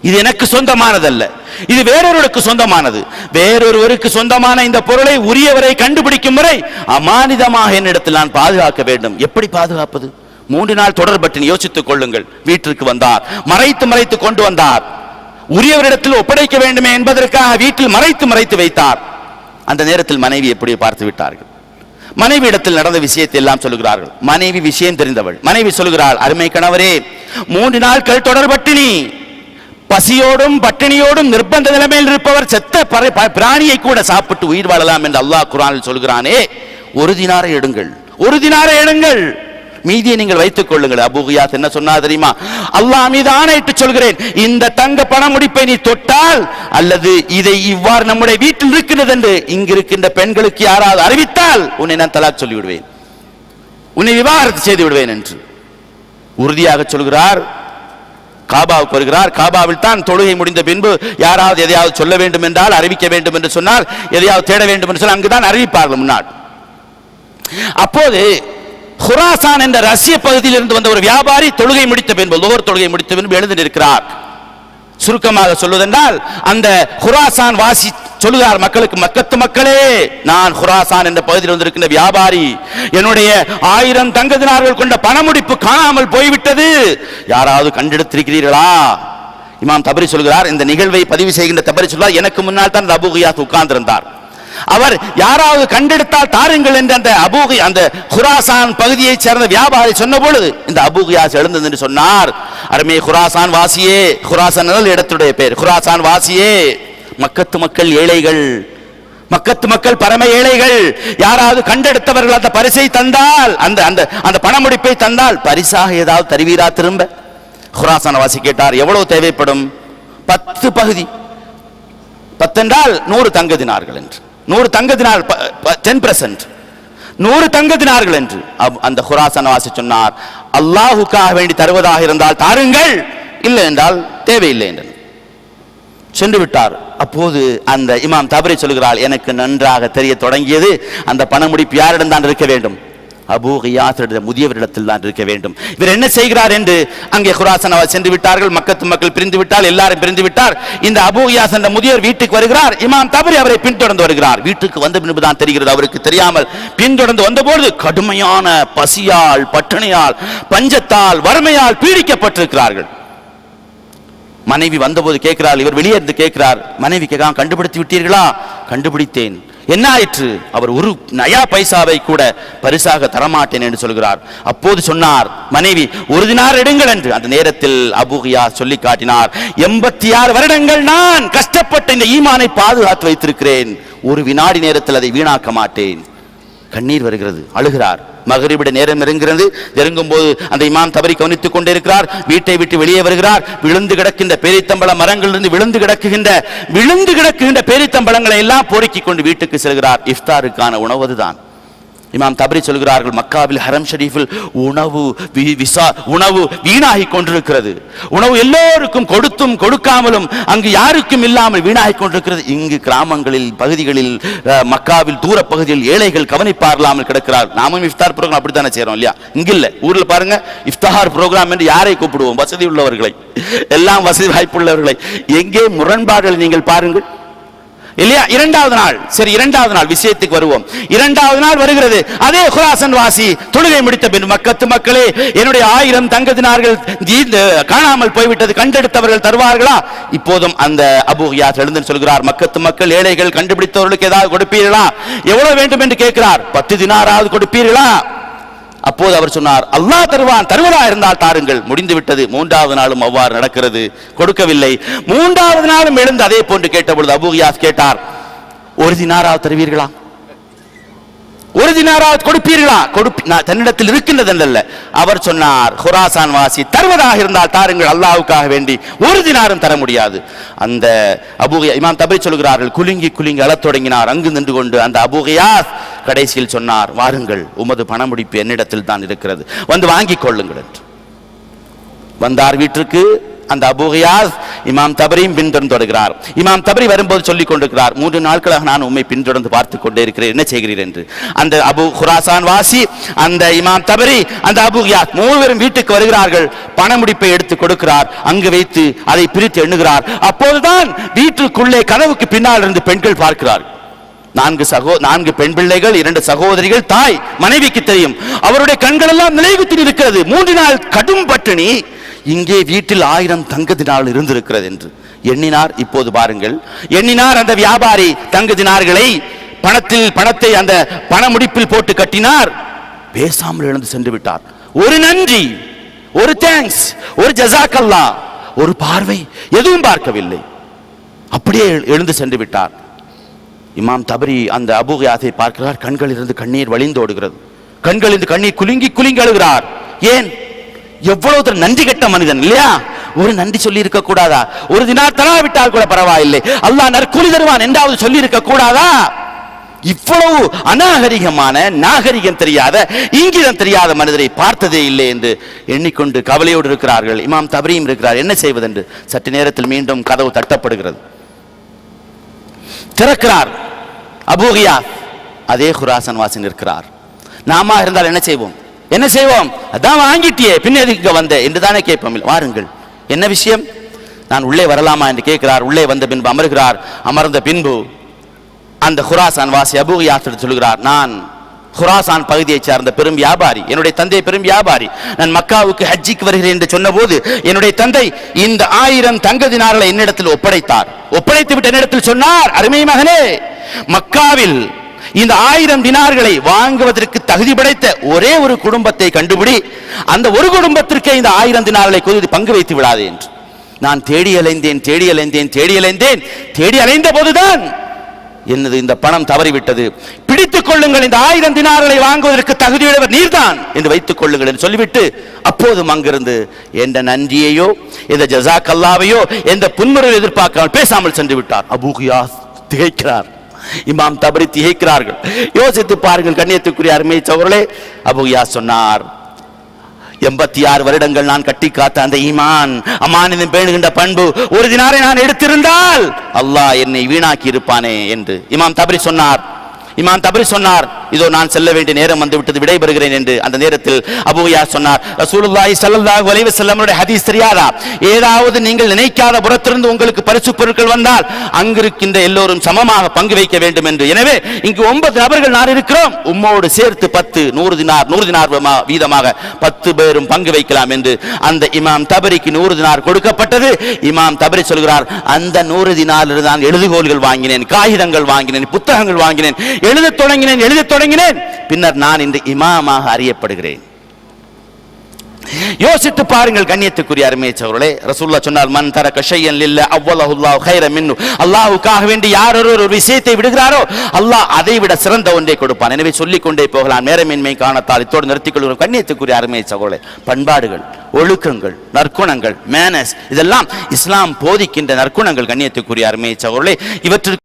இது எனக்கு சொந்தமானதல்ல, இது வேறொருவருக்கு சொந்தமானது. வேறொருவருக்கு சொந்தமான இந்த பொருளை உரியவரை கண்டுபிடிக்கும் வரை அமானிதமாக என்னிடத்தில் நான் பாதுகாக்க வேண்டும். எப்படி பாதுகாப்பது? 3 நாள் தொடர் பட்டினி. யோசித்துக் கொள்ளுங்கள். வீட்டிற்கு வந்தார், மறைத்து கொண்டு வந்தார். உரியவரிடத்தில் ஒப்படைக்க வேண்டுமே என்பதற்காக வீட்டில் மறைத்து வைத்தார். அந்த நேரத்தில் மனைவி எப்படி பார்த்து விட்டார்கள். மனைவி இடத்தில் நடந்த விஷயத்தை எல்லாம் சொல்லுகிறார்கள். மனைவி விஷயம் தெரிந்தவள். மனைவி சொல்லுகிறாள், அருமை கணவரே, 3 நாட்கள் தொடர் பட்டினி, பசியோடும் பட்டினியோடும் நிர்பந்த நிலைமையில் இருப்பவர் செத்த பிராணியை கூட சாப்பிட்டு உயிர் வாழலாம் என்று அல்லாஹ் குர்ஆனில் சொல்கிறானே, 1 தினாரை எடுங்கள், 1 தினாரை எடுங்கள், மீதியை நீங்கள் வைத்துக் கொள்ளுங்கள். அபூ கியாஸ் என்ன சொன்னார் தெரியுமா? அல்லாஹ் மீது ஆணையிட்டு சொல்கிறேன், இந்த தங்க பணமுடிப்பை நீ தொட்டால் அல்லது இதை இவ்வாறு நம்முடைய வீட்டில் இருக்கிறது என்று இங்கிருக்கின்ற பெண்களுக்கு யாராவது அறிவித்தால் உன்னை நான் தலாக் சொல்லி விடுவேன், உன்னை விவாகரத்து செய்து விடுவேன் என்று உறுதியாக சொல்கிறார். காபாவுக்கு வருகிறார். காபாவில் தான் தொழுகை முடிந்த பின்பு யாராவது எதையாவது சொல்ல வேண்டும் என்றால், அறிவிக்க வேண்டும் என்று சொன்னால், எதையாவது தேட வேண்டும் என்று சொன்னால் அங்குதான் அறிவிப்பார்கள் முன்னாள். அப்போது குராசான் என்ற ரஷ்ய பகுதியில் இருந்து வந்த ஒரு வியாபாரி தொழுகை முடித்த பின்பு, லோகர் தொழுகை முடித்த பின்பு எழுந்து நிற்கிறார். சுருக்கமாக சொல்வதென்றால் அந்த குராசான் வாசி சொல்லுகிறார் மக்களுக்கு, மக்கத்து மக்களே, நான் குராசான் என்ற பகுதியில் வந்திருக்கின்ற வியாபாரி, என்னுடைய 1000 தங்க தினார்கள் கொண்ட பணமுடிப்பு காணாமல் போய்விட்டது, யாராவது கண்டெடுத்திருக்கிறீர்களா? இமாம் தபரி சொல்கிறார், இந்த நிகழ்வை பதிவு செய்கின்ற தபரி சொல்வார், எனக்கு முன்னால் தான் அபூ கியாஸ் உட்கார்ந்திருந்தார். அவர் யாராவது கண்டெடுத்தால் தாருங்கள் என்று அந்த குராசான் பகுதியைச் சேர்ந்த வியாபாரி சொன்ன பொழுது இந்த அபூ கியாஸ் எழுந்தது என்று சொன்னார், அருமே குராசான் வாசியே, குராசான் இடத்துடைய பேர், குராசான் வாசியே, மக்கத்து மக்கள் ஏழைகள், மக்கத்து மக்கள் பரம ஏழைகள், யாராவது கண்டெடுத்தவர்கள் அந்த பரிசை தந்தால், அந்த அந்த அந்த பணமுடிப்பை தந்தால் பரிசாக ஏதாவது தருவீரா திரும்ப? குராசான் வாசி கேட்டார், எவ்வளவு தேவைப்படும்? 10 பகுதி. 10 என்றால் 100 தங்க தினார்கள் என்று. 100 தங்க தினார் 10%, 100 தங்க தினார்கள் என்று அந்த குராசான் வாசி சொன்னார். அல்லாஹுக்காக வேண்டி தருவதாக இருந்தால் தாருங்கள், இல்லை என்றால் தேவையில்லை என்று சென்று விட்டார். அப்போது அந்த இமாம் தபரி சொல்கிறார், எனக்கு நன்றாக தெரிய தொடங்கியது அந்த பணமுடிப்பு யாரிடம் தான் இருக்க வேண்டும்? அபூ கியாஸ் முதியவரிடத்தில் தான் இருக்க வேண்டும். இவர் என்ன செய்கிறார் என்று அங்கே குராசான் சென்று விட்டார்கள். மக்கத்து மக்கள் பிரிந்து விட்டால், எல்லாரும் பிரிந்து விட்டார். இந்த அபூ கியாஸ் என்ற முதியவர் வீட்டுக்கு வருகிறார். இமாம் தபரி அவரை பின்தொடர்ந்து வருகிறார். வீட்டுக்கு வந்த பின்பு தான் தெரிகிறது, அவருக்கு தெரியாமல் பின்தொடர்ந்து வந்தபோது கடுமையான பசியால், பட்டினியால், பஞ்சத்தால், வறுமையால் பீடிக்கப்பட்டிருக்கிறார்கள். மனைவி வந்தபோது கேட்கிறார், இவர் வெளியே இருந்து கேட்கிறார், மனைவி கேட்க, கண்டுபிடித்து விட்டீர்களா? கண்டுபிடித்தேன். என்ன ஆயிற்று? அவர் ஒரு நயா பைசாவை கூட பரிசாக தரமாட்டேன் என்று சொல்கிறார். அப்போது சொன்னார் மனைவி, 1 தினார் எடுங்கள் என்று. அந்த நேரத்தில் அபூ கியாஸ் சொல்லி காட்டினார், 86 வருடங்கள் நான் கஷ்டப்பட்ட இந்த ஈமானை பாதுகாத்து வைத்திருக்கிறேன், ஒரு வினாடி நேரத்தில் அதை வீணாக்க மாட்டேன். கண்ணீர் வருகிறது, அழுகிறார். மகரிபிட நேரம் நெருங்கும் போது அந்த இமாம் தபரி கவனித்துக் கொண்டிருக்கிறார். வீட்டை விட்டு வெளியே வருகிறார். விழுந்து கிடக்கின்ற பேரித்தம்பள மரங்களிலிருந்து விழுந்து கிடக்குகின்ற பேரித்தம்பளங்களை எல்லாம் பொறுக்கிக் கொண்டு வீட்டுக்கு செல்கிறார். இஃப்தாருக்கான உணவுதான். இமாம் தபரி சொல்கிறார்கள், மக்காவில் ஹரம் ஷரீஃபில் உணவு வீணாகி கொண்டிருக்கிறது. உணவு எல்லோருக்கும் கொடுத்தும் கொடுக்காமலும் அங்கு யாருக்கும் இல்லாமல் வீணாகி கொண்டிருக்கிறது. இங்கு கிராமங்களில், பகுதிகளில், மக்காவில் தூர பகுதியில் ஏழைகள் கவனிப்பார்லாமல் கிடக்கிறார். நாமும் இஃப்தார் ப்ரோக்ராம் அப்படித்தானே செய்யறோம் இல்லையா? இங்க இல்ல, ஊர்ல பாருங்க, இஃப்தார் ப்ரோக்ராம் என்று யாரை கூப்பிடுவோம்? வசதி உள்ளவர்களை, எல்லாம் வசதி வாய்ப்புள்ளவர்களை. எங்கே முரண்பாடுகள் நீங்கள் பாருங்கள் இல்லையா? 2வது நாள், சரி 2வது நாள் விஷயத்துக்கு வருவோம். 2வது நாள் வருகிறது. அதே குராசான் வாசி தொழுகை முடித்த பின், மக்கத்து மக்களே, என்னுடைய 1000 தங்க தினார்கள் காணாமல் போய்விட்டது, கண்டெடுத்தவர்கள் தருவார்களா? இப்போதும் அந்த அபூ கியாஸ் எழுந்து சொல்கிறார், மக்கத்து மக்கள் ஏழைகள் கண்டுபிடித்தவர்களுக்கு ஏதாவது கொடுப்பீர்களா? எவ்வளவு வேண்டும் என்று கேட்கிறார். 10 தினாராவது கொடுப்பீர்களா? அப்போது அவர் சொன்னார், அல்லாஹ் தருவான், தருவதா இருந்தால் தாருங்கள். முடிந்து விட்டது. 3வது நாளும் அவ்வாறு நடக்கிறது, கொடுக்கவில்லை. 3வது நாளும் எழுந்து அதே போன்று கேட்டபொழுது அபூ கியாஸ் கேட்டார், 1 தினாராவது தருவீர்களா? 1 தினாராவது கொடுப்பீர்களா? தன்னிடத்தில் இருக்கின்றது அல்ல. அவர் சொன்னார், குராசான் வாசி, தருவதாக இருந்தால் தாருங்கள், அல்லாஹ்வுக்காக வேண்டி 1 தினாரும் தர முடியாது. அந்த இமாம் தபரி சொல்கிறார்கள், குலுங்கி குலுங்கி அழத் தொடங்கினார். அங்கு நின்று கொண்டு அந்த அபூ கியாஸ் கடைசியில் சொன்னார், வாருங்கள், உமது பணமுடிப்பு என்னிடத்தில் தான் இருக்கிறது, வந்து வாங்கிக் கொள்ளுங்கள் என்று. வந்தார் வீட்டிற்கு. அந்த அபூ கியாஸ் இமாம் தபரியும் பின்தொடர்ந்து வருகிறார். இமாம் தபரி வரும்போது சொல்லிக் கொண்டிருக்கிறார், 3 நாட்களாக நான் உம்மை பின்தொடர்ந்து பார்த்து கொண்டே இருக்கிறேன், என்ன செய்கிறீர் என்று. அந்த அபு குராசான் வாசி, அந்த இமாம் தபரி, அந்த அபூ கியாஸ் 3 பேரும் வீட்டுக்கு வருகிறார்கள். பணமுடிப்பை எடுத்து கொடுக்கிறார். அங்கு வைத்து அதை பிரித்து எண்ணுகிறார். அப்போதுதான் வீட்டுக்குள்ளே கதவுக்கு பின்னால் இருந்து பெண்கள் பார்க்கிறார். 4 பெண் பிள்ளைகள், 2 சகோதரிகள், தாய். மனைவிக்கு தெரியும், அவருடைய கண்கள் எல்லாம் நிலைகுத்தி இருக்கிறது. 3 நாள் கடும் பட்டினி. இங்கே வீட்டில் 1000 தங்க தினார்கள் இருந்திருக்கிறது என்று எண்ணினார். இப்போது பாருங்கள், எண்ணினார். அந்த வியாபாரி தங்க தினார்களை பணத்தை அந்த பணமுடிப்பில் போட்டு கட்டினார். பேசாமல் எழுந்து சென்று விட்டார். ஒரு நன்றி, ஒரு தேங்க்ஸ், ஒரு ஜஸாக்கல்லா, ஒரு பார்வை, எதுவும் பார்க்கவில்லை. அப்படியே எழுந்து சென்று விட்டார். இமாம் தபரி அந்த அபூ கியாஸை பார்க்கிறார். கண்களிலிருந்து கண்ணீர் வழிந்தோடுகிறது. கண்களிலிருந்து கண்ணீர் குலுங்கி குலுங்கி அழுகிறார். ஏன்? எவ்வளவு நன்றி கெட்ட மனிதன் இல்லையா? ஒரு நன்றி சொல்லி இருக்க கூடாதா? 1 தினார் தராவிட்டால் கூட பரவாயில்லை, அல்லாஹ் நற்கூலி தருவான் என்றாவது சொல்லி இருக்க கூடாதா? இவ்வளவு அநாகரிகமான, நாகரிகம் தெரியாத, இங்கிதம் தெரியாத மனிதரை பார்த்ததே இல்லை என்று எண்ணிக்கொண்டு கவலையோடு இருக்கிறார்கள். இமாம் தபரியும் இருக்கிறார். என்ன செய்வதென்று சற்று நேரத்தில் மீண்டும் கதவு தட்டப்படுகிறது. திறக்கிறார். அபூ கியாஸ் அதே குராசான் வாசி நிற்கிறார். நாம இருந்தால் என்ன செய்வோம்? அதான் வாங்கிட்டியே, பின்ன எதுக்கு வந்த என்று தானே கேட்போம். வாருங்கள், என்ன விஷயம்? நான் உள்ளே வரலாமா என்று கேட்கிறார். உள்ளே வந்த பின்பு அமர்கிறார். அமர்ந்த பின்பு அந்த குராசான் வாசி அபூ கியாஸ் சொல்கிறார், நான் குராசான் பகுதியைச் சார்ந்த பெரும் வியாபாரி, என்னுடைய தந்தை பெரும் வியாபாரி. நான் மக்காவுக்கு ஹஜ்ஜிக்கு வருகிறேன் என்று சொன்ன போது என்னுடைய தந்தை இந்த 1000 தங்க தினார்களை என்னிடத்தில் ஒப்படைத்தார். ஒப்படைத்து விட்டு என்னிடத்தில் சொன்னார், அருமை மகனே, மக்காவில் இந்த 1000 தினார்களை வாங்குவதற்கு தகுதி படைத்த ஒரே ஒரு குடும்பத்தை கண்டுபிடி, அந்த ஒரு குடும்பத்திற்கே இந்த 1000 தினார்களை பங்கு வைத்து விடாதே என்று. நான் தேடி அலைந்த போதுதான் என்னது இந்த பணம் தவறிவிட்டது, பிடித்துக் கொள்ளுங்கள், இந்த 1000 தினார்களை வாங்குவதற்கு தகுதியுடையவர் நீர்தான் என்று வைத்துக் கொள்ளுங்கள் என்று சொல்லிவிட்டு அப்போதும் அங்கிருந்து எந்த நன்றியையோ எந்த ஜஸாக்கல்லாவையோ எந்த புன்முறையை எதிர்பார்க்காமல் பேசாமல் சென்று விட்டார். அபூ கியாஸ் திகைக்கிறார், இமாம் தபரி திகைக்கிறார்கள். யோசித்து பாருங்கள் கண்ணியத்துக்குரிய அருமை சகோதரர்களே. அபூ கியாஸ் சொன்னார், 86 வருடங்கள் நான் கட்டி காத்த அந்த ஈமான், அமானிதம் பேணுகின்ற பண்பு, ஒரு தினாரை நான் எடுத்திருந்தால் அல்லாஹ் என்னை வீணாக்கி இருப்பானே என்று இமாம் தபரி சொன்னார். இமாம் தபரி சொன்னார், இதோ நான் செல்ல வேண்டிய நேரம் வந்துவிட்டது, விடைபெறுகிறேன் என்று. அந்த நேரத்தில் அபூ கியாஸ் சொன்னார், ரசூலுல்லாஹி ஸல்லல்லாஹு அலைஹி வஸல்லமுடைய ஹதீஸ் தெரியாதா, ஏதாவது நீங்கள் நினைக்காத புறத்திலிருந்து உங்களுக்கு பரிசு பொருட்கள் வந்தால் அங்கிருக்கின்ற எல்லோரும் சமமாக பங்கு வைக்க வேண்டும் என்று. எனவே இங்கு 9 நபர்கள் நான் இருக்கிறோம், உம்மோடு சேர்த்து 10 100 தினார் வீதமாக 10 பேரும் பங்கு வைக்கலாம் என்று. அந்த இமாம் தபரிக்கு 100 தினார் கொடுக்கப்பட்டது. இமாம் தபரி சொல்கிறார், அந்த 100 தினாரில் தான் எழுதுகோல்கள் வாங்கினேன், காகிதங்கள் வாங்கினேன், புத்தகங்கள் வாங்கினேன், எழுதத் தொடங்கினேன். பின்னர் நான் இந்த இமாமாக அறியப்படுகிறேன். யோசித்து பாருங்கள் கண்ணியத்துக்குரிய அருமை சகோதரர்களே. ரசூலுல்லாஹ் சொன்னார், மன் தரக ஷையன் லில்லாஹ் அவ்வலஹு அல்லாஹ் கைரன் மின்னு. அல்லாஹ்வுக்காக வேண்டி யார் ஒரு விஷயத்தை விடுகிறாரோ அல்லாஹ் அதை விட சிறந்த ஒன்றை கொடுப்பான். எனவே சொல்லிக் கொண்டே போகலாம், நேரமின்மை காரணத்தால் இத்தோடு நிறுத்திக் கொள்கிறோம். கண்ணியத்துக்குரிய அருமை சகோதரர்களே, பண்பாடுகள், ஒழுக்கங்கள், நற்குணங்கள், மேனஸ், இதெல்லாம் இஸ்லாம் போதிக்கின்ற நற்குணங்கள். கண்ணியத்துக்குரிய அருமை சகோதரர்களே, இவற்றிற்கு